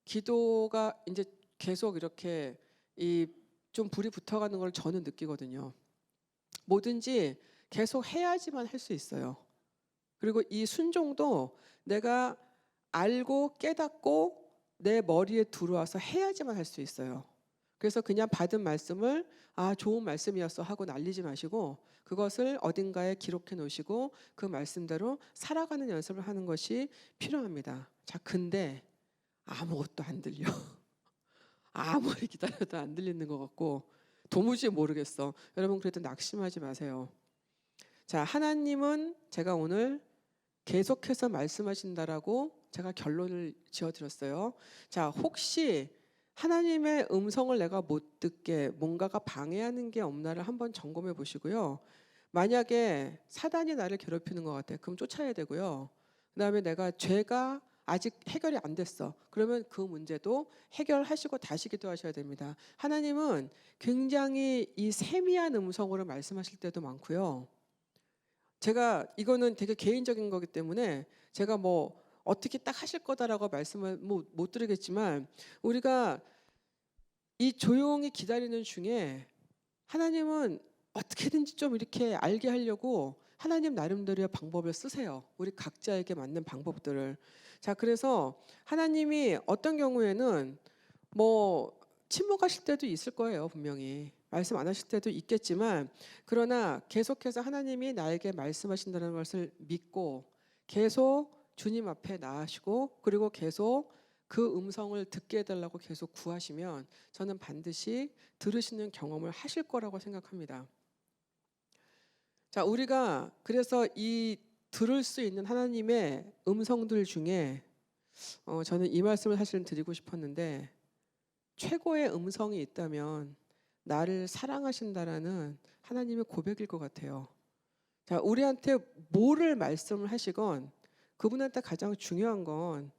기도가 이제 계속 이렇게 좀 불이 붙어가는 걸 저는 느끼거든요. 뭐든지 계속 해야지만 할 수 있어요. 그리고 이 순종도 내가 알고 깨닫고 내 머리에 들어와서 해야지만 할 수 있어요. 그래서 그냥 받은 말씀을 좋은 말씀이었어 하고 날리지 마시고 그것을 어딘가에 기록해 놓으시고 그 말씀대로 살아가는 연습을 하는 것이 필요합니다. 자, 근데 아무것도 안 들려. 아무리 기다려도 안 들리는 것 같고 도무지 모르겠어. 여러분 그래도 낙심하지 마세요. 자, 하나님은 제가 오늘 계속해서 말씀하신다라고 제가 결론을 지어드렸어요. 자, 혹시 하나님의 음성을 내가 못 듣게 뭔가가 방해하는 게 없나를 한번 점검해 보시고요. 만약에 사단이 나를 괴롭히는 것 같아. 그럼 쫓아야 되고요. 그다음에 내가 죄가 아직 해결이 안 됐어. 그러면 그 문제도 해결하시고 다시 기도하셔야 됩니다. 하나님은 굉장히 이 세미한 음성으로 말씀하실 때도 많고요. 제가 이거는 되게 개인적인 거기 때문에 제가 뭐 어떻게 딱 하실 거다라고 말씀을 못 드리겠지만, 우리가 이 조용히 기다리는 중에 하나님은 어떻게든지 좀 이렇게 알게 하려고 하나님 나름대로의 방법을 쓰세요. 우리 각자에게 맞는 방법들을. 자, 그래서 하나님이 어떤 경우에는 뭐 침묵하실 때도 있을 거예요. 분명히 말씀 안 하실 때도 있겠지만, 그러나 계속해서 하나님이 나에게 말씀하신다는 것을 믿고 계속 주님 앞에 나아시고, 그리고 계속 그 음성을 듣게 해달라고 계속 구하시면 저는 반드시 들으시는 경험을 하실 거라고 생각합니다. 자, 우리가 그래서 이 들을 수 있는 하나님의 음성들 중에 저는 이 말씀을 사실은 드리고 싶었는데, 최고의 음성이 있다면 나를 사랑하신다라는 하나님의 고백일 것 같아요. 자, 우리한테 뭐를 말씀을 하시건 그분한테 가장 중요한 건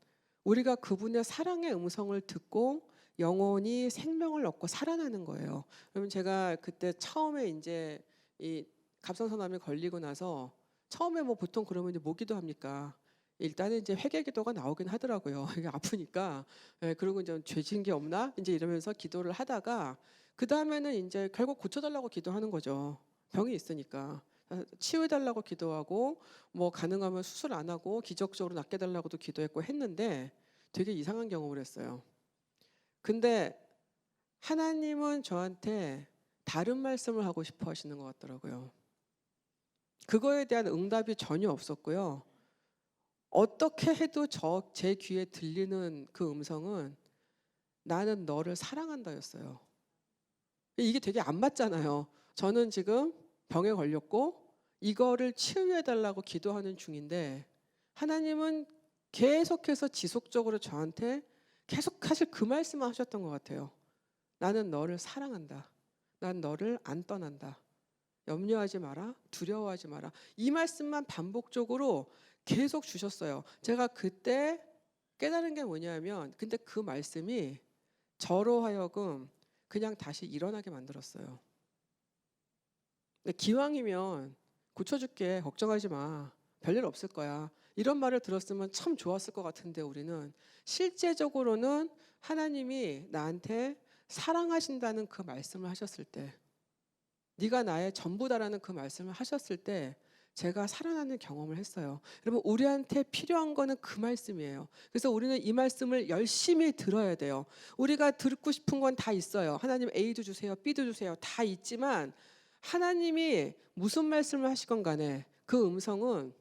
우리가 그분의 사랑의 음성을 듣고 영원히 생명을 얻고 살아나는 거예요. 그러면 제가 그때 처음에 이제 이 갑상선암에 걸리고 나서 처음에 뭐 보통 그러면 이제 뭐 기도합니까? 일단은 이제 회개 기도가 나오긴 하더라고요. 이게 아프니까. 예, 그리고 이제 죄진 게 없나? 이제 이러면서 기도를 하다가 그 다음에는 이제 결국 고쳐달라고 기도하는 거죠. 병이 있으니까. 치유해달라고 기도하고 뭐 가능하면 수술 안 하고 기적적으로 낫게 해달라고도 기도했고 했는데 되게 이상한 경험을 했어요. 근데 하나님은 저한테 다른 말씀을 하고 싶어 하시는 것 같더라고요. 그거에 대한 응답이 전혀 없었고요. 어떻게 해도 제 귀에 들리는 그 음성은 나는 너를 사랑한다였어요. 이게 되게 안 맞잖아요. 저는 지금 병에 걸렸고 이거를 치유해달라고 기도하는 중인데 하나님은 계속해서 지속적으로 저한테 계속 사실 그 말씀을 하셨던 것 같아요. 나는 너를 사랑한다. 난 너를 안 떠난다. 염려하지 마라. 두려워하지 마라. 이 말씀만 반복적으로 계속 주셨어요. 제가 그때 깨달은 게 뭐냐면, 근데 그 말씀이 저로 하여금 그냥 다시 일어나게 만들었어요. 근데 기왕이면 고쳐줄게. 걱정하지 마. 별일 없을 거야. 이런 말을 들었으면 참 좋았을 것 같은데, 우리는 실제적으로는 하나님이 나한테 사랑하신다는 그 말씀을 하셨을 때, 네가 나의 전부다라는 그 말씀을 하셨을 때 제가 살아나는 경험을 했어요. 여러분, 우리한테 필요한 거는 그 말씀이에요. 그래서 우리는 이 말씀을 열심히 들어야 돼요. 우리가 듣고 싶은 건 다 있어요. 하나님 A도 주세요, B도 주세요. 다 있지만 하나님이 무슨 말씀을 하시건 간에 그 음성은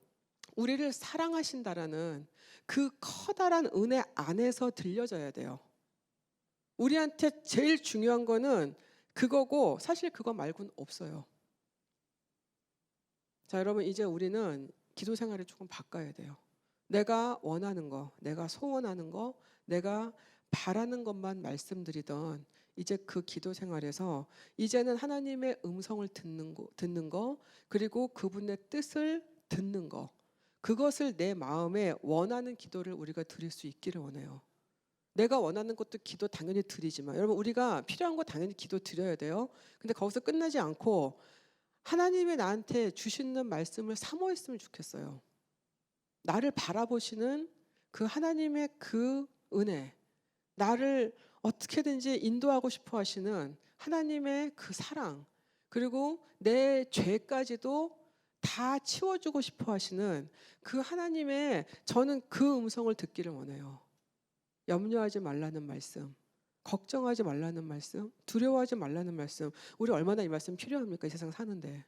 우리를 사랑하신다라는 그 커다란 은혜 안에서 들려져야 돼요. 우리한테 제일 중요한 거는 그거고 사실 그거 말고는 없어요. 자, 여러분, 이제 우리는 기도 생활을 조금 바꿔야 돼요. 내가 원하는 거, 내가 소원하는 거, 내가 바라는 것만 말씀드리던 이제 그 기도 생활에서 이제는 하나님의 음성을 듣는 거, 그리고 그분의 뜻을 듣는 거, 그것을 내 마음에 원하는 기도를 우리가 드릴 수 있기를 원해요. 내가 원하는 것도 기도 당연히 드리지만, 여러분, 우리가 필요한 거 당연히 기도 드려야 돼요. 근데 거기서 끝나지 않고 하나님이 나한테 주시는 말씀을 사모했으면 좋겠어요. 나를 바라보시는 그 하나님의 그 은혜, 나를 어떻게든지 인도하고 싶어 하시는 하나님의 그 사랑, 그리고 내 죄까지도 다 치워주고 싶어 하시는 그 하나님의, 저는 그 음성을 듣기를 원해요. 염려하지 말라는 말씀, 걱정하지 말라는 말씀, 두려워하지 말라는 말씀. 우리 얼마나 이 말씀 필요합니까? 이 세상 사는데.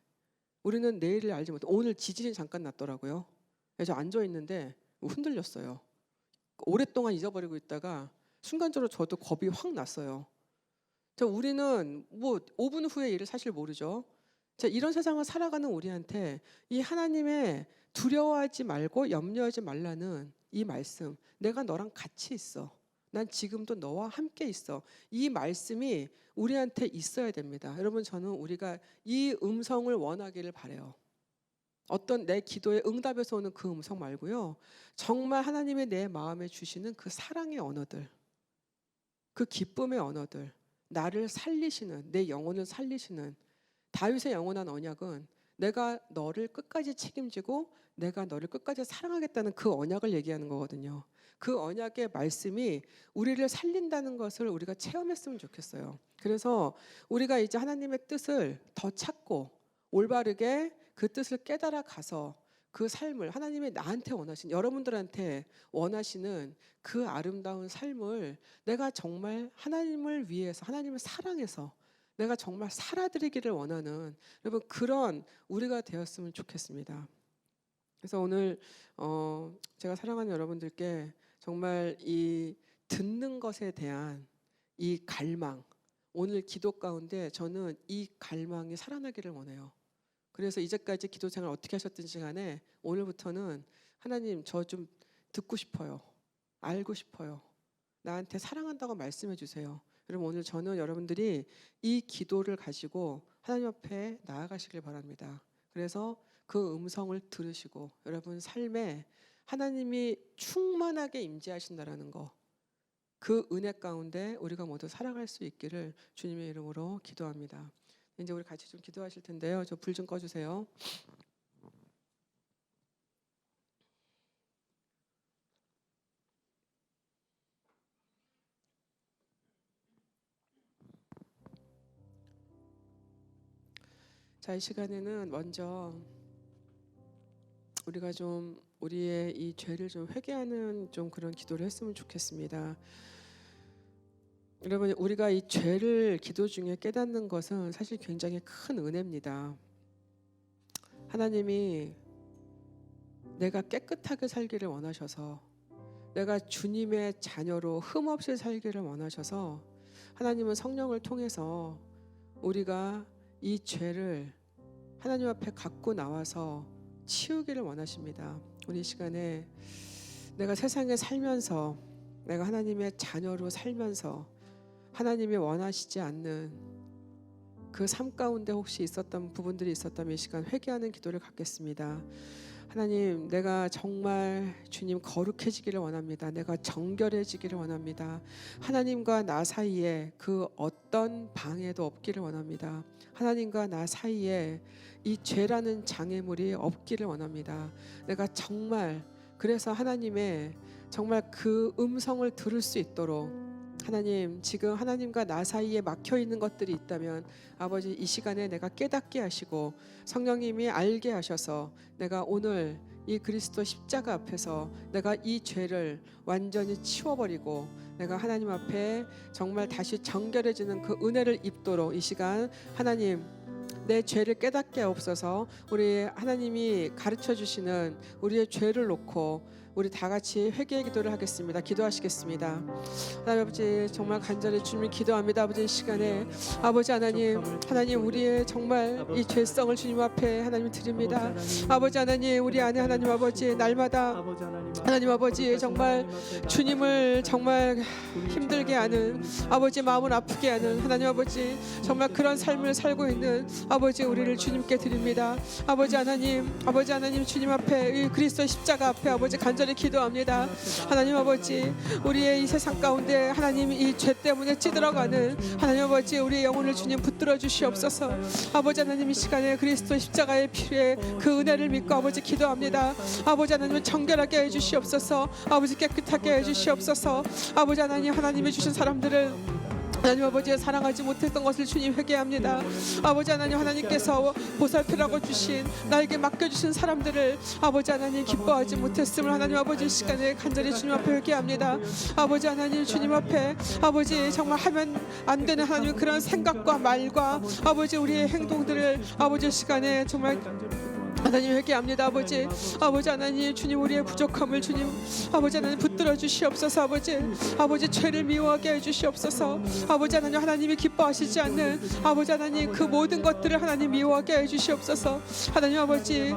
우리는 내일을 알지 못해. 오늘 지진이 잠깐 났더라고요. 그래서 앉아 있는데 흔들렸어요. 오랫동안 잊어버리고 있다가 순간적으로 저도 겁이 확 났어요. 자, 우리는 뭐 5분 후의 일을 사실 모르죠. 자, 이런 세상을 살아가는 우리한테 이 하나님의 두려워하지 말고 염려하지 말라는 이 말씀, 내가 너랑 같이 있어. 난 지금도 너와 함께 있어. 이 말씀이 우리한테 있어야 됩니다. 여러분, 저는 우리가 이 음성을 원하기를 바라요. 어떤 내 기도에 응답에서 오는 그 음성 말고요. 정말 하나님의 내 마음에 주시는 그 사랑의 언어들, 그 기쁨의 언어들, 나를 살리시는, 내 영혼을 살리시는 다윗의 영원한 언약은 내가 너를 끝까지 책임지고 내가 너를 끝까지 사랑하겠다는 그 언약을 얘기하는 거거든요. 그 언약의 말씀이 우리를 살린다는 것을 우리가 체험했으면 좋겠어요. 그래서 우리가 이제 하나님의 뜻을 더 찾고 올바르게 그 뜻을 깨달아 가서 그 삶을 하나님이 나한테 원하신, 여러분들한테 원하시는 그 아름다운 삶을 내가 정말 하나님을 위해서, 하나님을 사랑해서 내가 정말 살아드리기를 원하는, 여러분, 그런 우리가 되었으면 좋겠습니다. 그래서 오늘 제가 사랑하는 여러분들께 정말 이 듣는 것에 대한 이 갈망, 오늘 기도 가운데 저는 이 갈망이 살아나기를 원해요. 그래서 이제까지 기도 생활 어떻게 하셨든지 간에 오늘부터는 하나님, 저 좀 듣고 싶어요. 알고 싶어요. 나한테 사랑한다고 말씀해 주세요. 여러분, 오늘 저는 여러분들이 이 기도를 가지고 하나님 앞에 나아가시길 바랍니다. 그래서 그 음성을 들으시고 여러분 삶에 하나님이 충만하게 임재하신다라는 거, 그 은혜 가운데 우리가 모두 살아갈 수 있기를 주님의 이름으로 기도합니다. 이제 우리 같이 좀 기도하실 텐데요. 저 불 좀 꺼주세요. 자, 이 시간에는 먼저 우리가 좀 우리의 이 죄를 좀 회개하는 좀 그런 기도를 했으면 좋겠습니다. 여러분, 우리가 이 죄를 기도 중에 깨닫는 것은 사실 굉장히 큰 은혜입니다. 하나님이 내가 깨끗하게 살기를 원하셔서, 내가 주님의 자녀로 흠없이 살기를 원하셔서 하나님은 성령을 통해서 우리가 이 죄를 하나님 앞에 갖고 나와서 치우기를 원하십니다. 우리 이 시간에 내가 세상에 살면서, 내가 하나님의 자녀로 살면서 하나님이 원하시지 않는 그 삶 가운데 혹시 있었던 부분들이 있었다면 이 시간 회개하는 기도를 갖겠습니다. 하나님, 내가 정말 주님 거룩해지기를 원합니다. 내가 정결해지기를 원합니다. 하나님과 나 사이에 그 어떤 방해도 없기를 원합니다. 하나님과 나 사이에 이 죄라는 장애물이 없기를 원합니다. 내가 정말, 그래서 하나님의 정말 그 음성을 들을 수 있도록, 하나님, 지금 하나님과 나 사이에 막혀 있는 것들이 있다면 아버지, 이 시간에 내가 깨닫게 하시고 성령님이 알게 하셔서 내가 오늘 이 그리스도 십자가 앞에서 내가 이 죄를 완전히 치워버리고 내가 하나님 앞에 정말 다시 정결해지는 그 은혜를 입도록 이 시간 하나님, 내 죄를 깨닫게 하옵소서. 우리 하나님이 가르쳐 주시는 우리의 죄를 놓고 우리 다 같이 회개의 기도를 하겠습니다. 기도하시겠습니다. 하나님 아버지, 정말 간절히 주님 기도합니다. 아버지, 이 시간에 아버지 하나님, 하나님 우리의 정말 이 죄성을 주님 앞에 하나님 드립니다. 아버지 하나님, 우리 안에 하나님 아버지 날마다 하나님 아버지 정말 주님을 정말 힘들게 하는, 아버지 마음을 아프게 하는 하나님 아버지 정말 그런 삶을 살고 있는 아버지 우리를 주님께 드립니다. 아버지 하나님 주님 앞에 이 그리스도 십자가 앞에 아버지 간절히 기도합니다. 하나님 아버지, 우리의 이 세상 가운데 하나님 이 죄 때문에 찌들어가는 하나님 아버지 우리의 영혼을 주님 붙들어 주시옵소서. 아버지 하나님, 이 시간에 그리스도 십자가의 피에 그 은혜를 믿고 아버지 기도합니다. 아버지 하나님을 정결하게 해주시옵소서. 아버지 깨끗하게 해주시옵소서. 아버지 하나님, 하나님이 주신 사람들을 하나님 아버지 사랑하지 못했던 것을 주님 회개합니다. 아버지 하나님, 하나님께서 보살피라고 주신 나에게 맡겨주신 사람들을 아버지 하나님 기뻐하지 못했음을 하나님 아버지 시간에 간절히 주님 앞에 회개합니다. 아버지 하나님, 주님 앞에 아버지 정말 하면 안 되는 하나님 그런 생각과 말과 아버지 우리의 행동들을 아버지 시간에 정말 하나님 회개합니다. 아버지 하나님, 주님 우리의 부족함을 주님 아버지 하나님 붙들어 주시옵소서. 아버지 죄를 미워하게 해 주시옵소서. 아버지 하나님, 하나님이 기뻐하시지 않는 아버지 하나님 그 모든 것들을 하나님 미워하게 해 주시옵소서. 하나님 아버지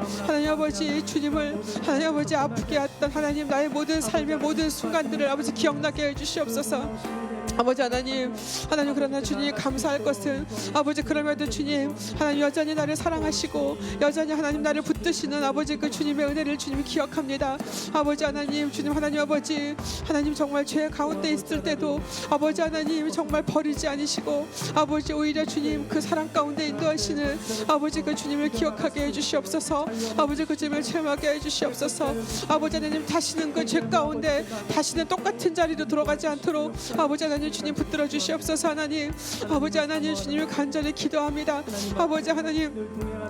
주님을 하나님 아버지 아프게 했던 하나님 나의 모든 삶의 모든 순간들을 아버지 기억나게 해 주시옵소서. 아버지 하나님, 하나님 그러나 주님 감사할 것은 아버지 그럼에도 주님 하나님 여전히 나를 사랑하시고 여전히 하나님 나를 붙드시는 아버지 그 주님의 은혜를 주님이 기억합니다. 아버지 하나님, 주님 하나님 아버지 하나님 정말 죄 가운데 있을 때도 아버지 하나님 정말 버리지 않으시고 아버지 오히려 주님 그 사랑 가운데 인도하시는 아버지 그 주님을 기억하게 해주시옵소서. 아버지 그 주님을 체험하게 해주시옵소서. 아버지 하나님 다시는 그 죄 가운데 다시는 똑같은 자리로 들어가지 않도록 아버지 하나님 주님 붙들어 주시옵소서. 하나님 아버지 하나님 주님을 간절히 기도합니다. 아버지 하나님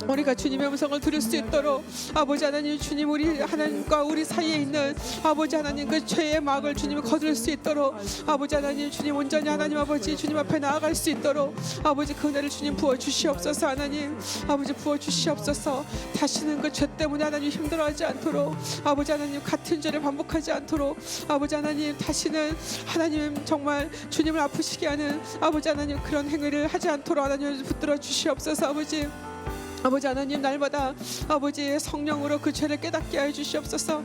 우리가 주님의 음성을 들을 수 있도록 아버지 하나님 주님 우리 하나님과 우리 사이에 있는 아버지 하나님 그 죄의 막을 주님이 거둘 수 있도록 아버지 하나님 주님 온전히 하나님 아버지 주님 앞에 나아갈 수 있도록 아버지 그 은혜를 주님 부어 주시옵소서. 하나님 아버지 부어 주시옵소서. 다시는 그 죄 때문에 하나님 힘들어하지 않도록 아버지 하나님 같은 죄를 반복하지 않도록 아버지 하나님 다시는 하나님 정말 주님을 아프시게 하는 아버지 하나님 그런 행위를 하지 않도록 하나님 붙들어 주시옵소서. 아버지 하나님 날마다 아버지의 성령으로 그 죄를 깨닫게 해 주시옵소서.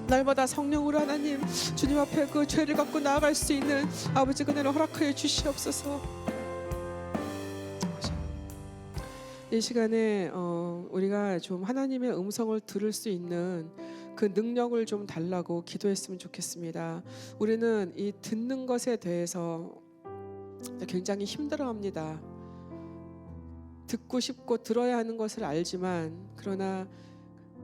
날마다 성령으로 하나님 주님 앞에 그 죄를 갖고 나아갈 수 있는 아버지 그네를 허락하여 주시옵소서. 이 시간에 우리가 좀 하나님의 음성을 들을 수 있는 그 능력을 좀 달라고 기도했으면 좋겠습니다. 우리는 이 듣는 것에 대해서 굉장히 힘들어합니다. 듣고 싶고 들어야 하는 것을 알지만 그러나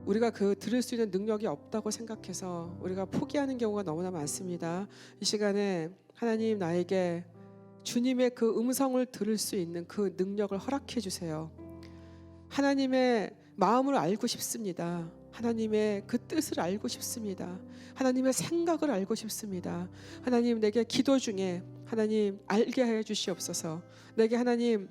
우리가 그 들을 수 있는 능력이 없다고 생각해서 우리가 포기하는 경우가 너무나 많습니다. 이 시간에 하나님 나에게 주님의 그 음성을 들을 수 있는 그 능력을 허락해 주세요. 하나님의 마음을 알고 싶습니다. 하나님의 그 뜻을 알고 싶습니다. 하나님의 생각을 알고 싶습니다. 하나님 내게 기도 중에 하나님 알게 하여 주시옵소서. 내게 하나님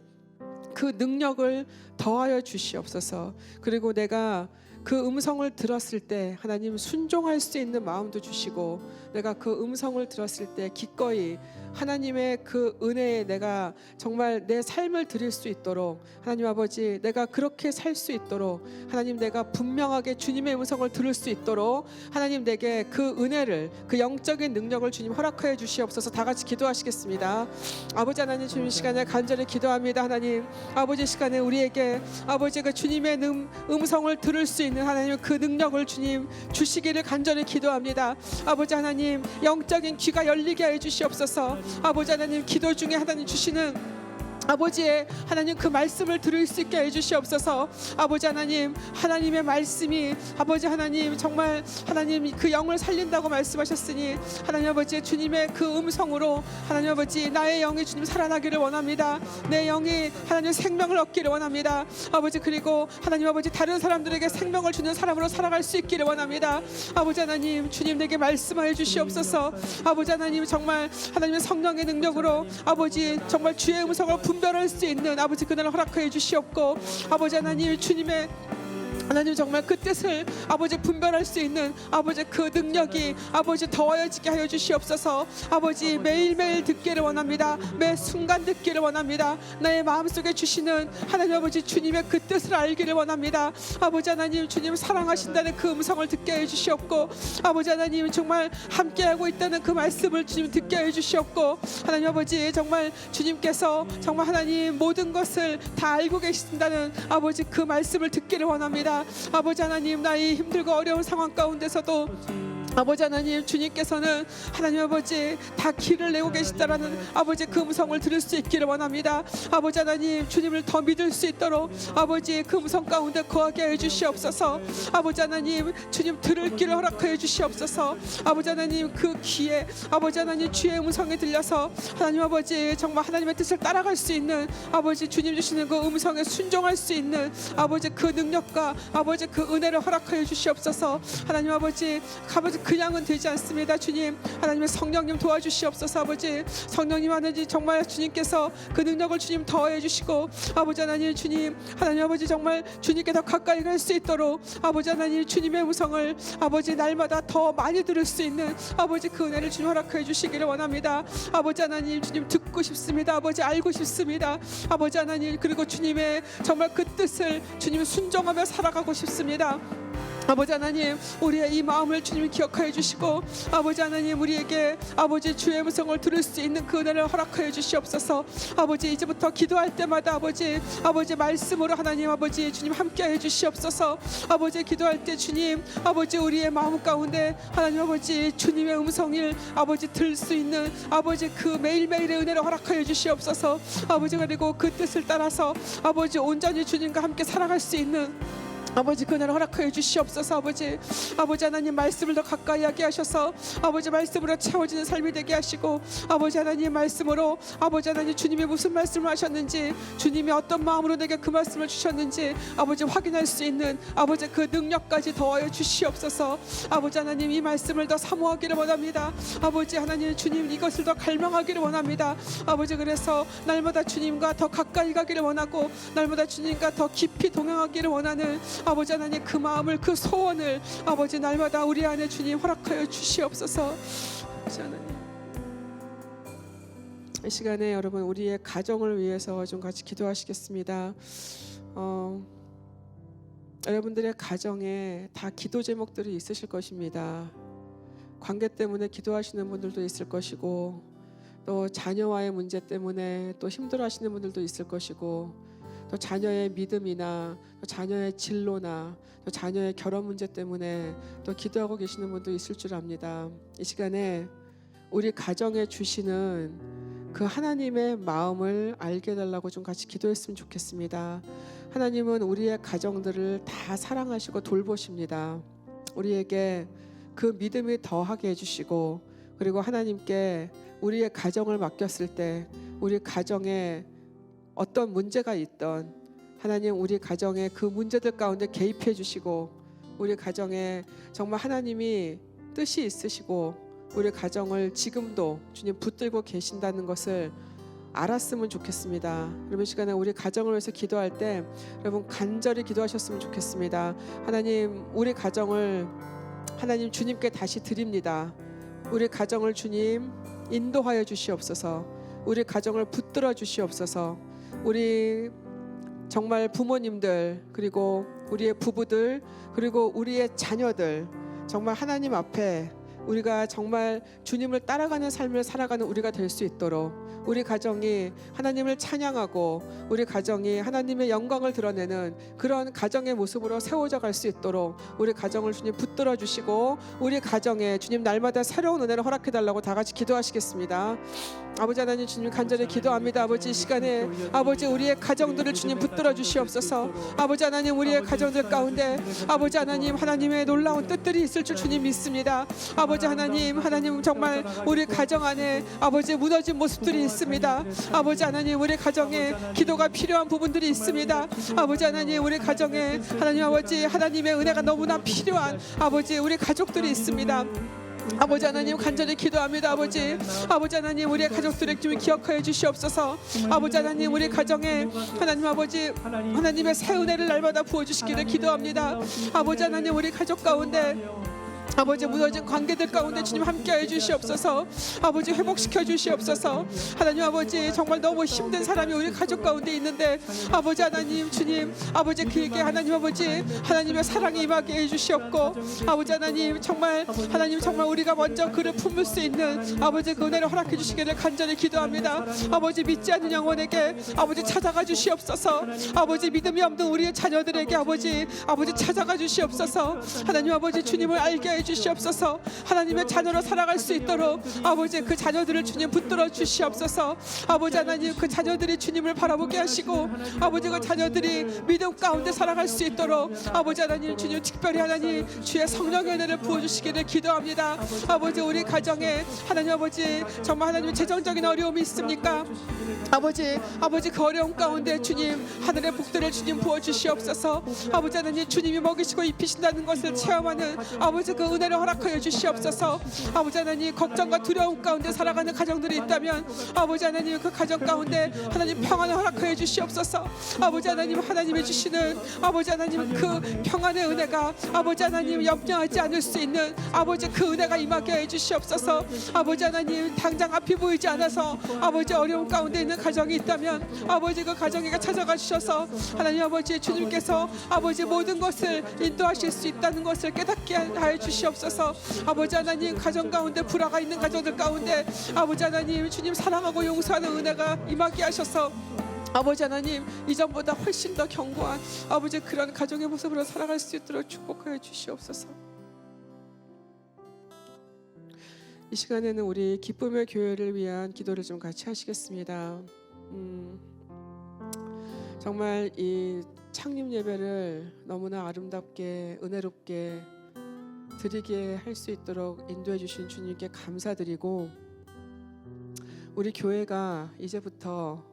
그 능력을 더하여 주시옵소서. 그리고 내가 그 음성을 들었을 때 하나님 순종할 수 있는 마음도 주시고 내가 그 음성을 들었을 때 기꺼이 하나님의 그 은혜에 내가 정말 내 삶을 드릴 수 있도록 하나님 아버지 내가 그렇게 살 수 있도록 하나님 내가 분명하게 주님의 음성을 들을 수 있도록 하나님 내게 그 은혜를 그 영적인 능력을 주님 허락하여 주시옵소서. 다 같이 기도하시겠습니다. 아버지 하나님 주님 시간에 간절히 기도합니다. 하나님 아버지 시간에 우리에게 아버지 그 주님의 음성을 들을 수 있는 하나님 그 능력을 주님 주시기를 간절히 기도합니다. 아버지 하나님 영적인 귀가 열리게 해 주시옵소서. 아버지 하나님 기도 중에 하나님 주시는 아버지의 하나님 그 말씀을 들을 수 있게 해주시옵소서. 아버지 하나님 하나님의 말씀이 아버지 하나님 정말 하나님 그 영을 살린다고 말씀하셨으니 하나님 아버지 주님의 그 음성으로 하나님 아버지 나의 영이 주님 살아나기를 원합니다. 내 영이 하나님 생명을 얻기를 원합니다. 아버지 그리고 하나님 아버지 다른 사람들에게 생명을 주는 사람으로 살아갈 수 있기를 원합니다. 아버지 하나님 주님 내게 말씀하여 주시옵소서. 아버지 하나님 정말 하나님의 성령의 능력으로 아버지 정말 주의 음성을 분별할 수 있는 아버지 그날을 허락하여 주시옵고 아버지 하나님 주님의 하나님 정말 그 뜻을 아버지 분별할 수 있는 아버지 그 능력이 아버지 더하여지게 하여 주시옵소서. 아버지 매일매일 듣기를 원합니다. 매 순간 듣기를 원합니다. 나의 마음속에 주시는 하나님 아버지 주님의 그 뜻을 알기를 원합니다. 아버지 하나님 주님 사랑하신다는 그 음성을 듣게 해 주시옵고 아버지 하나님 정말 함께하고 있다는 그 말씀을 주님 듣게 해 주시옵고 하나님 아버지 정말 주님께서 정말 하나님 모든 것을 다 알고 계신다는 아버지 그 말씀을 듣기를 원합니다. 아버지 하나님 나의 힘들고 어려운 상황 가운데서도 아버지 하나님 주님께서는 하나님 아버지 다 길을 내고 계시다라는 아버지 그 음성을 들을 수 있기를 원합니다. 아버지 하나님 주님을 더 믿을 수 있도록 아버지 그 음성 가운데 거하게 해주시옵소서. 아버지 하나님 주님 들을 길을 허락하여 주시옵소서. 아버지 하나님 그 귀에 아버지 하나님 주의 음성에 들려서 하나님 아버지 정말 하나님의 뜻을 따라갈 수 있는 아버지 주님 주시는 그 음성에 순종할 수 있는 아버지 그 능력과 아버지 그 은혜를 허락하여 주시옵소서. 하나님 아버지 그냥은 되지 않습니다. 주님 하나님의 성령님 도와주시옵소서. 아버지 성령님 하나님 정말 주님께서 그 능력을 주님 더해 주시고 아버지 하나님 주님 하나님 아버지 정말 주님께 더 가까이 갈 수 있도록 아버지 하나님 주님의 음성을 아버지 날마다 더 많이 들을 수 있는 아버지 그 은혜를 주님 허락해 주시기를 원합니다. 아버지 하나님 주님 듣고 싶습니다. 아버지 알고 싶습니다. 아버지 하나님 그리고 주님의 정말 그 뜻을 주님 순종하며 살아가고 싶습니다. 아버지 하나님, 우리의 이 마음을 주님이 기억하여 주시고, 아버지 하나님, 우리에게 아버지 주의 음성을 들을 수 있는 그 은혜를 허락하여 주시옵소서. 아버지, 이제부터 기도할 때마다 아버지 말씀으로 하나님 아버지 주님 함께하여 주시옵소서. 아버지, 기도할 때 주님 아버지 우리의 마음 가운데 하나님 아버지 주님의 음성을 아버지 들 수 있는 아버지 그 매일매일의 은혜를 허락하여 주시옵소서. 아버지, 그리고 그 뜻을 따라서 아버지 온전히 주님과 함께 살아갈 수 있는 아버지 그날을 허락하여 주시옵소서. 아버지 하나님, 말씀을 더 가까이 하게 하셔서 아버지 말씀으로 채워지는 삶이 되게 하시고, 아버지 하나님 말씀으로 아버지 하나님 주님이 무슨 말씀을 하셨는지, 주님이 어떤 마음으로 내게 그 말씀을 주셨는지 아버지 확인할 수 있는 아버지 그 능력까지 더하여 주시옵소서. 아버지 하나님, 이 말씀을 더 사모하기를 원합니다. 아버지 하나님, 주님 이것을 더 갈망하기를 원합니다. 아버지, 그래서 날마다 주님과 더 가까이 가기를 원하고, 날마다 주님과 더 깊이 동행하기를 원하는 아버지 하나님 그 마음을, 그 소원을 아버지 날마다 우리 안에 주님 허락하여 주시옵소서. 아버지 하나님, 이 시간에 여러분 우리의 가정을 위해서 좀 같이 기도하시겠습니다. 여러분들의 가정에 다 기도 제목들이 있으실 것입니다. 관계 때문에 기도하시는 분들도 있을 것이고, 또 자녀와의 문제 때문에 또 힘들어하시는 분들도 있을 것이고, 또 자녀의 믿음이나 또 자녀의 진로나 또 자녀의 결혼 문제 때문에 또 기도하고 계시는 분도 있을 줄 압니다. 이 시간에 우리 가정에 주시는 그 하나님의 마음을 알게 해달라고 좀 같이 기도했으면 좋겠습니다. 하나님은 우리의 가정들을 다 사랑하시고 돌보십니다. 우리에게 그 믿음이 더하게 해주시고, 그리고 하나님께 우리의 가정을 맡겼을 때 우리 가정에 어떤 문제가 있던 하나님, 우리 가정의 그 문제들 가운데 개입해 주시고, 우리 가정에 정말 하나님이 뜻이 있으시고 우리 가정을 지금도 주님 붙들고 계신다는 것을 알았으면 좋겠습니다. 여러분, 이 시간에 우리 가정을 위해서 기도할 때 여러분 간절히 기도하셨으면 좋겠습니다. 하나님, 우리 가정을 하나님 주님께 다시 드립니다. 우리 가정을 주님 인도하여 주시옵소서. 우리 가정을 붙들어 주시옵소서. 우리 정말 부모님들, 그리고 우리의 부부들, 그리고 우리의 자녀들, 정말 하나님 앞에 우리가 정말 주님을 따라가는 삶을 살아가는 우리가 될 수 있도록, 우리 가정이 하나님을 찬양하고 우리 가정이 하나님의 영광을 드러내는 그런 가정의 모습으로 세워져 갈 수 있도록 우리 가정을 주님 붙들어 주시고, 우리 가정에 주님 날마다 새로운 은혜를 허락해 달라고 다 같이 기도하시겠습니다. 아버지 하나님, 주님 간절히 기도합니다. 아버지, 이 시간에 아버지 우리의 가정들을 주님 붙들어 주시옵소서. 아버지 하나님, 우리의 가정들 가운데 아버지 하나님 하나님의 놀라운 뜻들이 있을 줄 주님 믿습니다. 아버지 하나님 정말 우리 가정 안에 아버지 무너진 모습들이 있습니다. 아버지 하나님, 우리 가정에 기도가 필요한 부분들이 있습니다. 아버지 하나님, 우리 가정에 하나님 아버지 하나님의 은혜가 너무나 필요한 아버지 우리 가족들이 있습니다. 아버지 하나님, 간절히 기도합니다. 아버지 하나님, 우리의 가족들을 좀 기억하여 주시옵소서. 아버지 하나님, 우리 가정에 하나님 아버지 하나님의 새 은혜를 날마다 부어주시기를 기도합니다. 아버지 하나님, 우리 가족 가운데 아버지 무너진 관계들 가운데 주님 함께해 주시옵소서. 아버지 회복시켜 주시옵소서. 하나님 아버지, 정말 너무 힘든 사람이 우리 가족 가운데 있는데 아버지 하나님 주님 아버지 그에게 하나님 아버지 하나님의 사랑이 임하게 해 주시옵고, 아버지 하나님 정말 우리가 먼저 그를 품을 수 있는 아버지 그 은혜를 허락해 주시기를 간절히 기도합니다. 아버지, 믿지 않는 영혼에게 아버지 찾아가 주시옵소서. 아버지, 믿음이 없는 우리의 자녀들에게 아버지 찾아가 주시옵소서. 하나님 아버지, 주님을 알게 해 주시옵소서. 하나님의 자녀로 살아갈 수 있도록 아버지 그 자녀들을 주님 붙들어 주시옵소서. 아버지 하나님, 그 자녀들이 주님을 바라보게 하시고 아버지 그 자녀들이 믿음 가운데 살아갈 수 있도록 아버지 하나님 주님 특별히 하나님 주의 성령의 은혜를 부어주시기를 기도합니다. 아버지, 우리 가정에 하나님 아버지 정말 하나님 재정적인 어려움이 있습니까? 아버지 그 어려움 가운데 주님 하늘의 복들을 주님 부어주시옵소서. 아버지 하나님, 주님이 먹이시고 입히신다는 것을 체험하는 아버지 그 은혜를 허락하여 주시옵소서. 아버지 하나님, 걱정과 두려움 가운데 살아가는 가정들이 있다면 아버지 하나님, 그 가정 가운데 하나님 평안을 허락하여 주시옵소서. 아버지 하나님, 하나님이 주시는 아버지 하나님 그 평안의 은혜가 아버지 하나님 염려하지 않을 수 있는 아버지 그 은혜가 임하게 해 주시옵소서. 아버지 하나님, 당장 앞이 보이지 않아서 아버지 어려움 가운데 있는 가정이 있다면 아버지 그 가정에게 찾아가 주셔서 하나님 아버지, 주님께서 아버지 모든 것을 인도하실 수 있다는 것을 깨닫게 하여 주시옵소서. 아버지 하나님, 가정 가운데 불화가 있는 가정들 가운데 아버지 하나님, 주님 사랑하고 용서하는 은혜가 임하게 하셔서 아버지 하나님, 이전보다 훨씬 더 견고한 아버지 그런 가정의 모습으로 살아갈 수 있도록 축복하여 주시옵소서. 이 시간에는 우리 기쁨의 교회를 위한 기도를 좀 같이 하시겠습니다. 정말 이 창립 예배를 너무나 아름답게 은혜롭게 드리게 할 수 있도록 인도해 주신 주님께 감사드리고, 우리 교회가 이제부터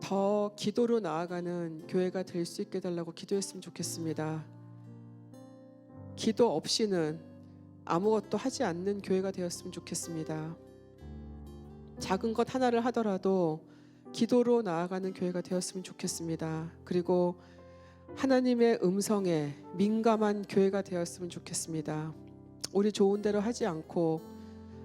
더 기도로 나아가는 교회가 될 수 있게 달라고 기도했으면 좋겠습니다. 기도 없이는 아무것도 하지 않는 교회가 되었으면 좋겠습니다. 작은 것 하나를 하더라도 기도로 나아가는 교회가 되었으면 좋겠습니다. 그리고 하나님의 음성에 민감한 교회가 되었으면 좋겠습니다. 우리 좋은 대로 하지 않고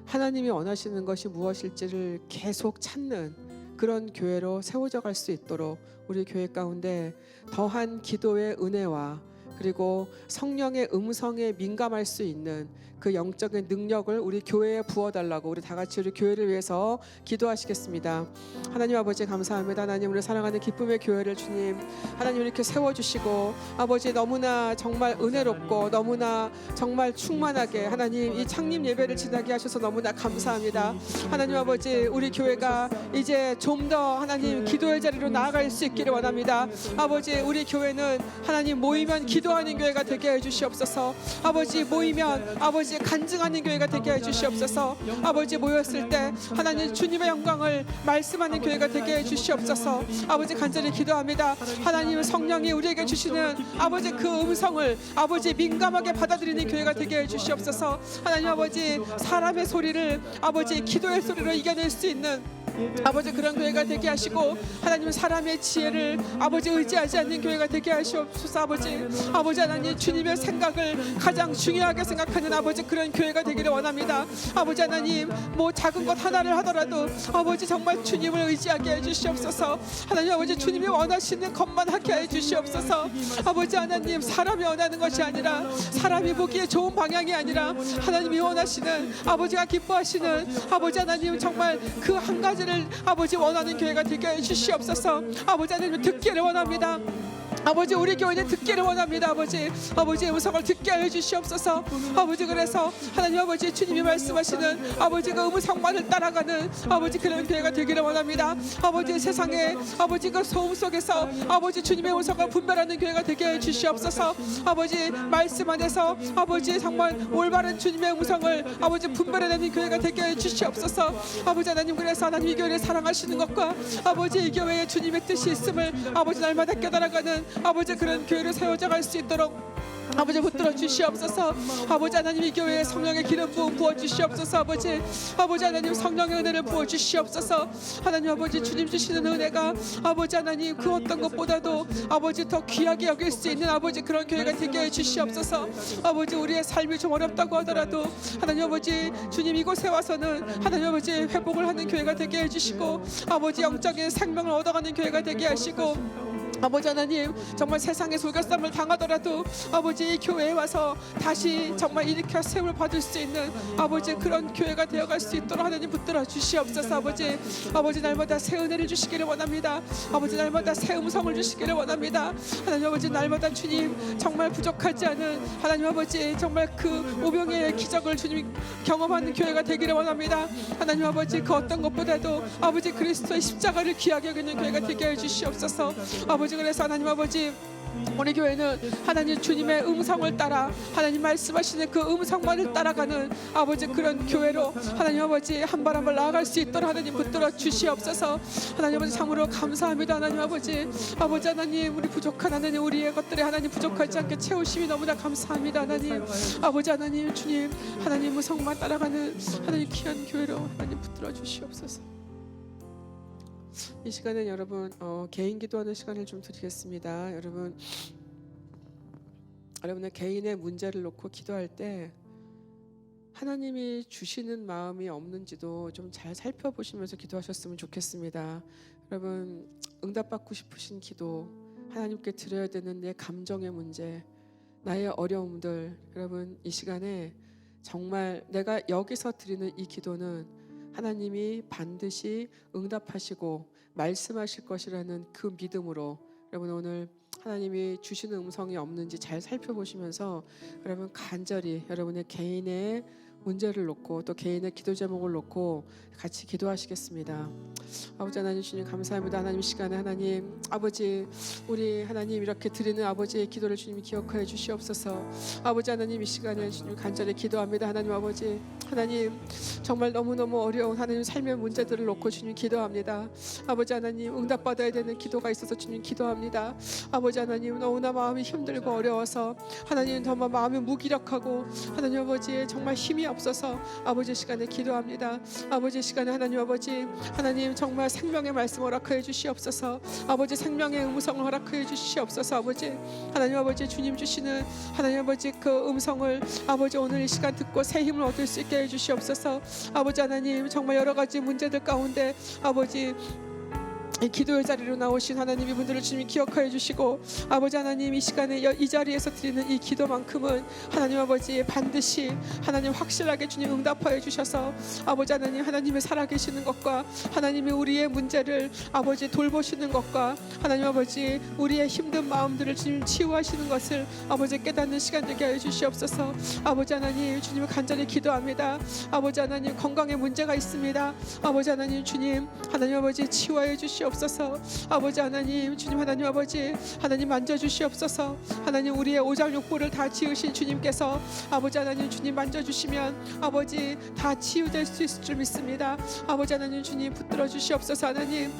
하나님이 원하시는 것이 무엇일지를 계속 찾는 그런 교회로 세워져 갈 수 있도록 우리 교회 가운데 더한 기도의 은혜와 그리고 성령의 음성에 민감할 수 있는 그 영적인 능력을 우리 교회에 부어달라고 우리 다 같이 우리 교회를 위해서 기도하시겠습니다. 하나님 아버지, 감사합니다. 하나님, 우리 사랑하는 기쁨의 교회를 주님 하나님 이렇게 세워주시고 아버지, 너무나 정말 은혜롭고 너무나 정말 충만하게 하나님 이 창립 예배를 지나게 하셔서 너무나 감사합니다. 하나님 아버지, 우리 교회가 이제 좀 더 하나님 기도의 자리로 나아갈 수 있기를 원합니다. 아버지, 우리 교회는 하나님 모이면 기도하는 교회가 되게 해주시옵소서. 아버지, 모이면 아버지 간증하는 교회가 되게 해주시옵소서. 아버지, 모였을 때 하나님 주님의 영광을 말씀하는 교회가 되게 해주시옵소서. 아버지, 간절히 기도합니다. 하나님 성령이 우리에게 주시는 아버지 그 음성을 아버지 민감하게 받아들이는 교회가 되게 해주시옵소서. 하나님 아버지, 사람의 소리를 아버지 기도의 소리로 이겨낼 수 있는 아버지 그런 교회가 되게 하시고, 하나님 사람의 지혜를 아버지 의지하지 않는 교회가 되게 하시옵소서. 아버지 하나님 주님의 생각을 가장 중요하게 생각하는 아버지 그런 교회가 되기를 원합니다. 아버지 하나님, 뭐 작은 것 하나를 하더라도 아버지 정말 주님을 의지하게 해주시옵소서. 하나님 아버지, 주님이 원하시는 것만 하게 해주시옵소서. 아버지 하나님, 사람이 원하는 것이 아니라, 사람이 보기에 좋은 방향이 아니라 하나님이 원하시는 아버지가 기뻐하시는 아버지 하나님 정말 그 한 가지를 아버지 원하는 교회가 되게 해주시옵소서. 아버지 하나님, 듣기를 원합니다. 아버지, 우리 교회는 듣기를 원합니다. 아버지의 음성을 듣게 하여 주시옵소서. 아버지, 그래서 하나님 아버지 주님이 말씀하시는 아버지 그 음성만을 따라가는 아버지 그런 교회가 되기를 원합니다. 아버지, 세상에 아버지 그 소음 속에서 아버지 주님의 음성을 분별하는 교회가 되게 해 주시옵소서. 아버지, 말씀 안에서 아버지 정말 올바른 주님의 음성을 아버지 분별해내는 교회가 되게 해 주시옵소서. 아버지 하나님, 그래서 하나님 이 교회를 사랑하시는 것과 아버지 이 교회에 주님의 뜻이 있음을 아버지 날마다 깨달아가는 아버지 그런 교회를 세워져 갈 수 있도록 아버지 붙들어 주시옵소서. 아버지 하나님, 이 교회에 성령의 기름 부음 부어 주시옵소서. 아버지 하나님, 성령의 은혜를 부어 주시옵소서. 하나님 아버지, 주님 주시는 은혜가 아버지 하나님 그 어떤 것보다도 아버지 더 귀하게 여길 수 있는 아버지 그런 교회가 되게 해 주시옵소서. 아버지, 우리의 삶이 좀 어렵다고 하더라도 하나님 아버지 주님 이곳에 와서는 하나님 아버지 회복을 하는 교회가 되게 해 주시고, 아버지 영적인 생명을 얻어가는 교회가 되게 하시고, 아버지 하나님, 정말 세상의 속였음을 당하더라도 아버지 이 교회에 와서 다시 정말 일으켜 세움을 받을 수 있는 아버지 그런 교회가 되어갈 수 있도록 하나님 붙들어 주시옵소서. 아버지 날마다 새 은혜를 주시기를 원합니다. 아버지 날마다 새 음성을 주시기를 원합니다. 하나님 아버지, 날마다 주님 정말 부족하지 않은 하나님 아버지 정말 그 오병의 기적을 주님 경험하는 교회가 되기를 원합니다. 하나님 아버지, 그 어떤 것보다도 아버지 그리스도의 십자가를 귀하게 여기는 교회가 되게 해 주시옵소서. 아버지, 그래서 하나님 아버지 우리 교회는 하나님 주님의 음성을 따라 하나님 말씀하시는 그 음성만을 따라가는 아버지 그런 교회로 하나님 아버지 한 발 한 발 나아갈 수 있도록 하나님 붙들어 주시옵소서. 하나님 아버지 참으로 감사합니다. 하나님 아버지 하나님 우리 부족한 하나님 우리의 것들에 하나님 부족하지 않게 채우심이 너무나 감사합니다. 하나님 아버지 하나님 주님 하나님 음성만 따라가는 하나님 귀한 교회로 하나님 붙들어 주시옵소서. 이 시간은 여러분 개인 기도하는 시간을 좀 드리겠습니다. 여러분의 개인의 문제를 놓고 기도할 때 하나님이 주시는 마음이 없는지도 좀 잘 살펴보시면서 기도하셨으면 좋겠습니다. 여러분 응답받고 싶으신 기도, 하나님께 드려야 되는 내 감정의 문제, 나의 어려움들, 여러분 이 시간에 정말 내가 여기서 드리는 이 기도는 하나님이 반드시 응답하시고 말씀하실 것이라는 그 믿음으로 여러분 오늘 하나님이 주시는 음성이 없는지 잘 살펴보시면서 여러분 간절히 여러분의 개인의 문제를 놓고 또 개인의 기도 제목을 놓고 같이 기도하시겠습니다. 아버지 하나님 주님 감사합니다. 하나님 시간에 하나님 아버지 우리 하나님 이렇게 드리는 아버지의 기도를 주님이 기억하여 주시옵소서. 아버지 하나님 이 시간에 주님 간절히 기도합니다. 하나님 아버지 하나님 정말 너무너무 어려운 하나님 삶의 문제들을 놓고 주님 기도합니다. 아버지 하나님 응답받아야 되는 기도가 있어서 주님 기도합니다. 아버지 하나님 너무나 마음이 힘들고 어려워서 하나님 정말 마음이 무기력하고 하나님 아버지 정말 힘이 없어서 아버지 시간에 기도합니다. 아버지 시간에 하나님 아버지 하나님 정말 생명의 말씀 허락하여 주시옵소서. 아버지 생명의 음성을 허락하여 주시옵소서. 아버지 하나님 아버지 주님 주시는 하나님 아버지 그 음성을 아버지 오늘 이 시간 듣고 새 힘을 얻을 수 있게 해 주시옵소서. 아버지 하나님 정말 여러 가지 문제들 가운데 아버지 이 기도의 자리로 나오신 하나님 이분들을 주님 기억하여 주시고 아버지 하나님 이 시간에 이 자리에서 드리는 이 기도만큼은 하나님 아버지 반드시 하나님 확실하게 주님 응답하여 주셔서 아버지 하나님 하나님의 살아계시는 것과 하나님의 우리의 문제를 아버지 돌보시는 것과 하나님 아버지 우리의 힘든 마음들을 주님 치유하시는 것을 아버지 깨닫는 시간 되게 하여 주시옵소서. 아버지 하나님 주님을 간절히 기도합니다. 아버지 하나님 건강에 문제가 있습니다. 아버지 하나님 주님 하나님 아버지 치유하여 주시옵소서. 아버지 하나님 주님 하나님 아버지 하나님 만져주시옵소서. 하나님 우리의 오장육부를 다 지으신 주님께서 아버지 하나님 주님 만져주시면 아버지 다 치유될 수 있을 줄 믿습니다. 아버지 하나님 주님 붙들어 주시옵소서. 하나님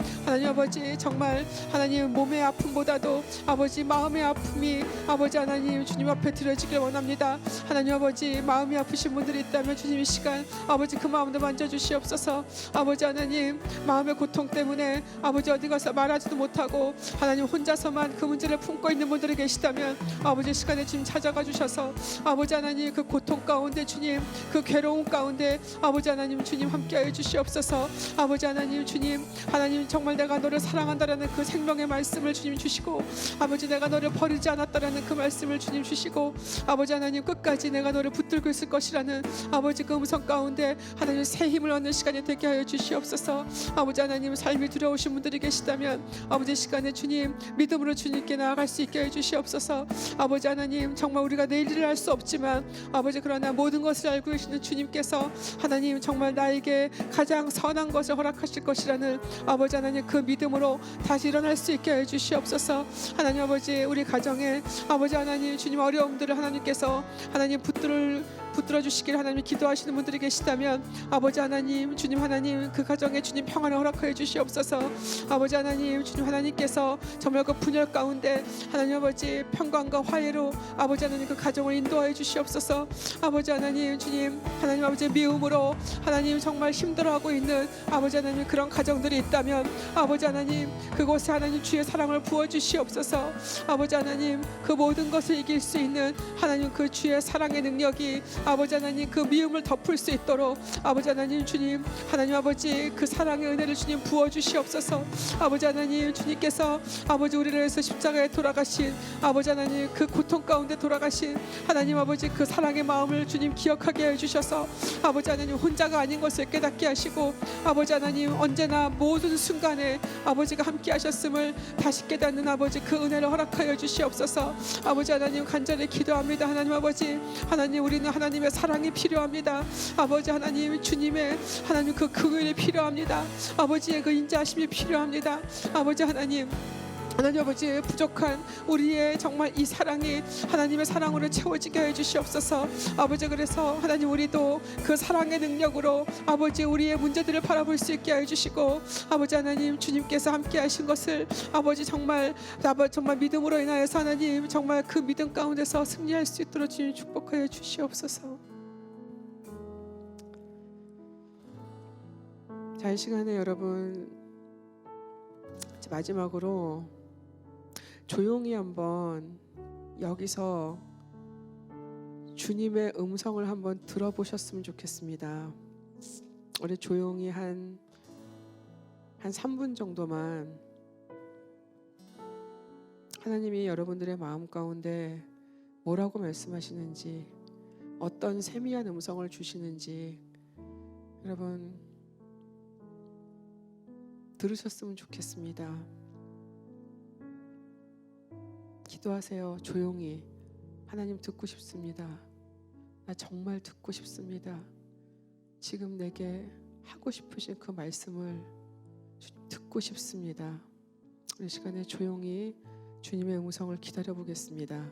아버지 정말 하나님 몸의 아픔보다도 아버지 마음의 아픔이 아버지 하나님 주님 앞에 드려지길 원합니다. 하나님 아버지 마음이 아프신 분들이 있다면 주님 이 시간 아버지 그 마음도 만져주시옵소서. 아버지 하나님 마음의 고통 때문에 아버지 어디 가서 말하지도 못하고 하나님 혼자서만 그 문제를 품고 있는 분들이 계시다면 아버지 시간에 주님 찾아가 주셔서 아버지 하나님 그 고통 가운데 주님 그 괴로움 가운데 아버지 하나님 주님 함께하여 주시옵소서. 아버지 하나님 주님 하나님 정말 내가 너를 사랑한다라는 그 생명의 말씀을 주님 주시고 아버지 내가 너를 버리지 않았다라는 그 말씀을 주님 주시고 아버지 하나님 끝까지 내가 너를 붙들고 있을 것이라는 아버지 그 음성 가운데 하나님 새 힘을 얻는 시간이 되게 하여 주시옵소서. 아버지 하나님 삶이 두려우신 분들이 계시다면 아버지 시간에 주님 믿음으로 주님께 나아갈 수 있게 해주시옵소서. 아버지 하나님 정말 우리가 내일 일을 할 수 없지만 아버지 그러나 모든 것을 알고 계시는 주님께서 하나님 정말 나에게 가장 선한 것을 허락하실 것이라는 아버지 하나님 그 믿음으로 다시 일어날 수 있게 해주시옵소서. 하나님 아버지 우리 가정에 아버지 하나님 주님 어려움들을 하나님께서 하나님 붙들어 주시길 하나님 기도하시는 분들이 계시다면 아버지 하나님 주님 하나님 그 가정에 주님 평안을 허락하여 주시옵소서. 아버지 하나님 주님 하나님께서 정말 그 분열 가운데 하나님 아버지 평강과 화해로 아버지 하나님 그 가정을 인도하여 주시옵소서. 아버지 하나님 주님 하나님 아버지 미움으로 하나님 정말 힘들어하고 있는 아버지 하나님 그런 가정들이 있다면 아버지 하나님 그곳에 하나님 주의 사랑을 부어 주시옵소서. 아버지 하나님 그 모든 것을 이길 수 있는 하나님 그 주의 사랑의 능력이 아버지 하나님 그 미움을 덮을 수 있도록 아버지 하나님 주님 하나님 아버지 그 사랑의 은혜를 주님 부어 주시옵소서. 아버지 하나님 주님께서 아버지 우리를 위해서 십자가에 돌아가신 아버지 하나님 그 고통 가운데 돌아가신 하나님 아버지 그 사랑의 마음을 주님 기억하게 해주셔서 아버지 하나님 혼자가 아닌 것을 깨닫게 하시고 아버지 하나님 언제나 모든 순간에 아버지가 함께 하셨음을 다시 깨닫는 아버지 그 은혜를 허락하여 주시옵소서. 아버지 하나님 간절히 기도합니다. 하나님 아버지 하나님 우리는 하나님의 사랑이 필요합니다. 아버지 하나님 주님의 하나님 그 긍휼이 필요합니다. 아버지의 그 인자하심이 필요합니다. 아버지 하나님 하나님 아버지, 부족한 우리의 정말 이 사랑이 하나님의 사랑으로 채워지게 해 주시옵소서. 아버지, 그래서 하나님, 우리도 그 사랑의 능력으로 아버지 우리의 문제들을 바라볼 수 있게 해 주시고, 아버지 하나님, 주님께서 함께 하신 것을 아버지 정말 믿음으로 인하여서 하나님 정말 그 믿음 가운데서 승리할 수 있도록 주님 축복하여 주시옵소서. 자, 이 시간에 여러분 마지막으로 조용히 한번 여기서 주님의 음성을 한번 들어보셨으면 좋겠습니다. 우리 조용히 한 3분 정도만 하나님이 여러분들의 마음 가운데 뭐라고 말씀하시는지, 어떤 세미한 음성을 주시는지 여러분 들으셨으면 좋겠습니다. 기도하세요. 조용히. 하나님, 듣고 싶습니다. 나 정말 듣고 싶습니다. 지금 내게 하고 싶으신 그 말씀을 듣고 싶습니다. 이 시간에 조용히 주님의 음성을 기다려 보겠습니다.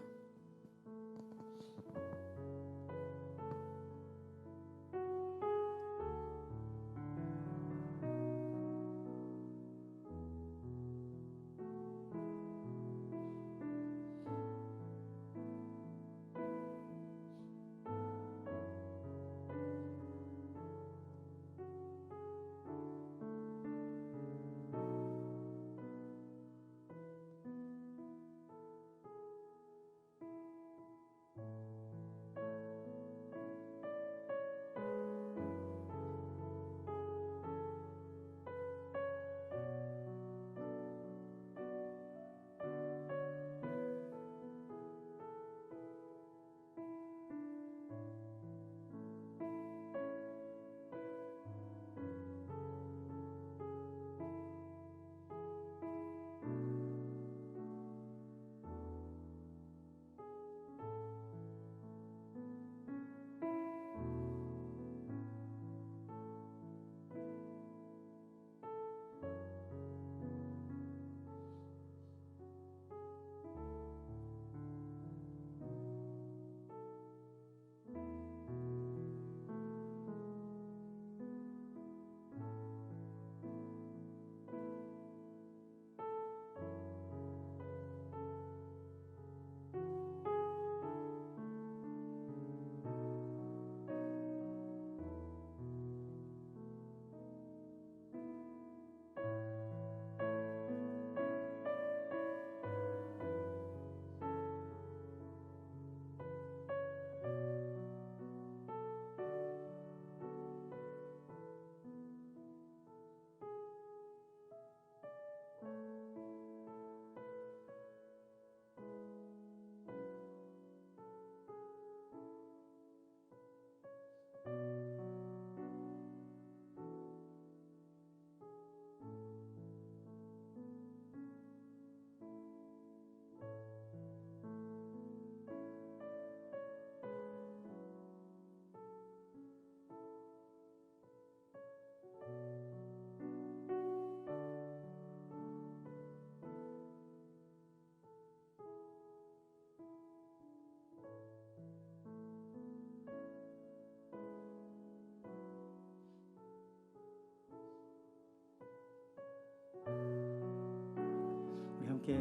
함께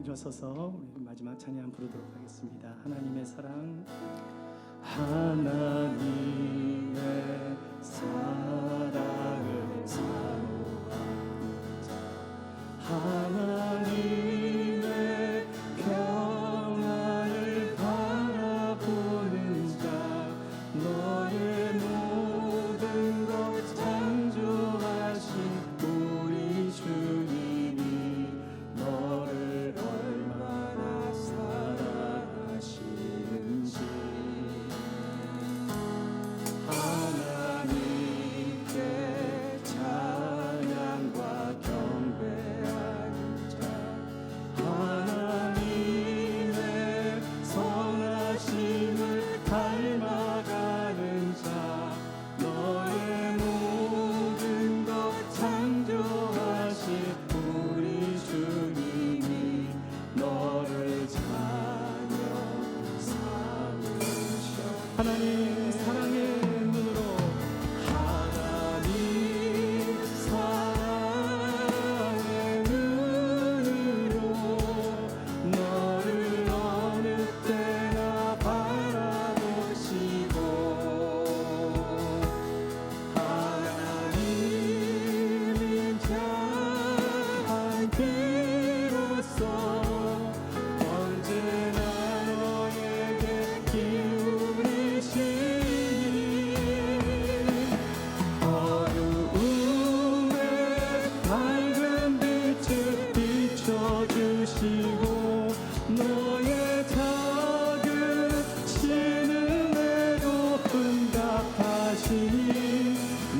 일어서서 우리 마지막 찬양 부르도록 하겠습니다. 하나님의 사랑, 하나님의 사랑을 사모하는 자, 하나님의 평안을 바라보는 자, 너의 모든 것 창조하신 우리 주님이 너를 얼마나 사랑하시는지 하나님께 찬양과 경배하는 자, 주시고 너의 작은 신음에도 응답하시니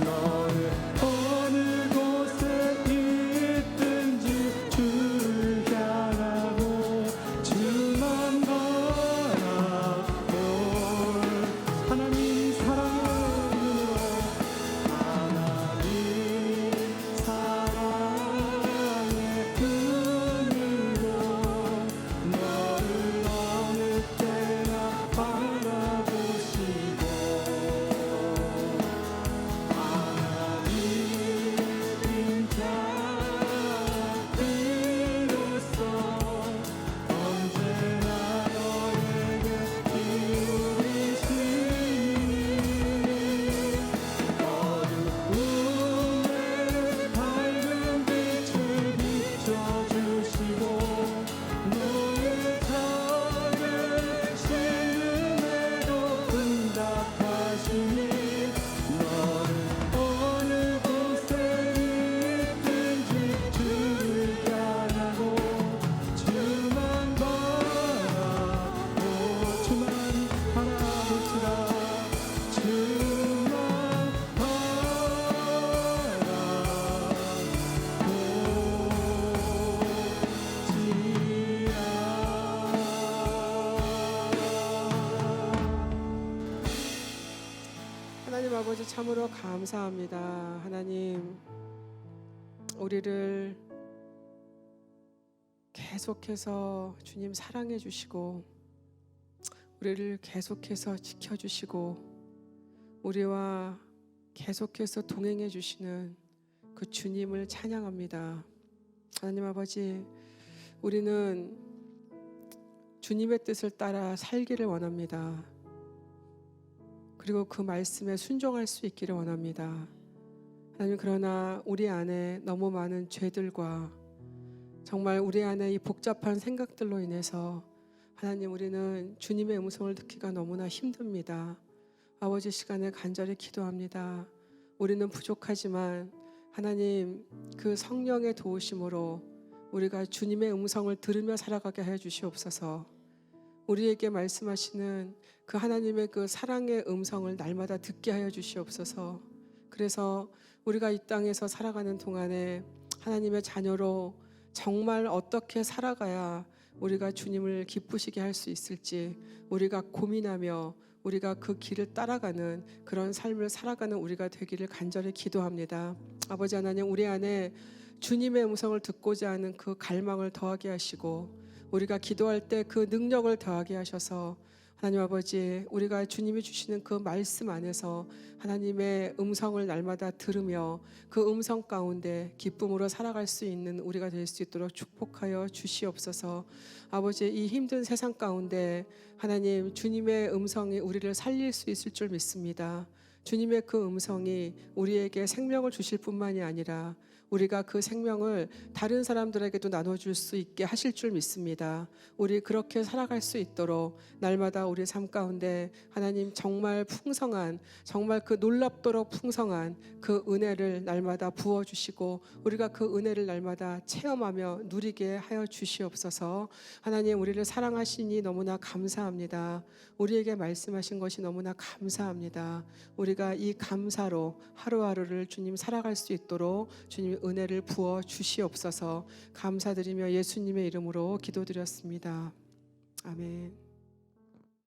너는 어느 곳에 있든지 주를 향하고 주만 바라볼 하나님 사랑의 은혜로 너를 어느 때나 바라보시고 하나님 자비로서 언제나 너에게 기울이시니 어두움에 밝은 빛을 비춰주시고 너의 작은 신음에도 응답하시니 너는 어느 곳에 있든지 주를 향하고 주만 바라볼지라 주만 하나님 아버지 참으로 감사합니다. 하나님 우리를 계속해서 주님 사랑해 주시고 우리를 계속해서 지켜주시고 우리와 계속해서 동행해 주시는 그 주님을 찬양합니다. 하나님 아버지 우리는 주님의 뜻을 따라 살기를 원합니다. 그리고 그 말씀에 순종할 수 있기를 원합니다. 하나님 그러나 우리 안에 너무 많은 죄들과 정말 우리 안에 이 복잡한 생각들로 인해서 하나님 우리는 주님의 음성을 듣기가 너무나 힘듭니다. 아버지 시간에 간절히 기도합니다. 우리는 부족하지만 하나님 그 성령의 도우심으로 우리가 주님의 음성을 들으며 살아가게 해 주시옵소서. 우리에게 말씀하시는 그 하나님의 그 사랑의 음성을 날마다 듣게 하여 주시옵소서. 그래서 우리가 이 땅에서 살아가는 동안에 하나님의 자녀로 정말 어떻게 살아가야 우리가 주님을 기쁘시게 할 수 있을지 우리가 고민하며 우리가 그 길을 따라가는 그런 삶을 살아가는 우리가 되기를 간절히 기도합니다. 아버지 하나님 우리 안에 주님의 음성을 듣고자 하는 그 갈망을 더하게 하시고 우리가 기도할 때 그 능력을 더하게 하셔서 하나님 아버지 우리가 주님이 주시는 그 말씀 안에서 하나님의 음성을 날마다 들으며 그 음성 가운데 기쁨으로 살아갈 수 있는 우리가 될 수 있도록 축복하여 주시옵소서. 아버지 이 힘든 세상 가운데 하나님 주님의 음성이 우리를 살릴 수 있을 줄 믿습니다. 주님의 그 음성이 우리에게 생명을 주실 뿐만이 아니라 우리가 그 생명을 다른 사람들에게도 나눠줄 수 있게 하실 줄 믿습니다. 우리 그렇게 살아갈 수 있도록 날마다 우리 삶 가운데 하나님 정말 풍성한 정말 그 놀랍도록 풍성한 그 은혜를 날마다 부어주시고 우리가 그 은혜를 날마다 체험하며 누리게 하여 주시옵소서. 하나님 우리를 사랑하시니 너무나 감사합니다. 우리에게 말씀하신 것이 너무나 감사합니다. 우리가 이 감사로 하루하루를 주님 살아갈 수 있도록 주님 은혜를 부어 주시옵소서. 감사드리며 예수님의 이름으로 기도드렸습니다. 아멘.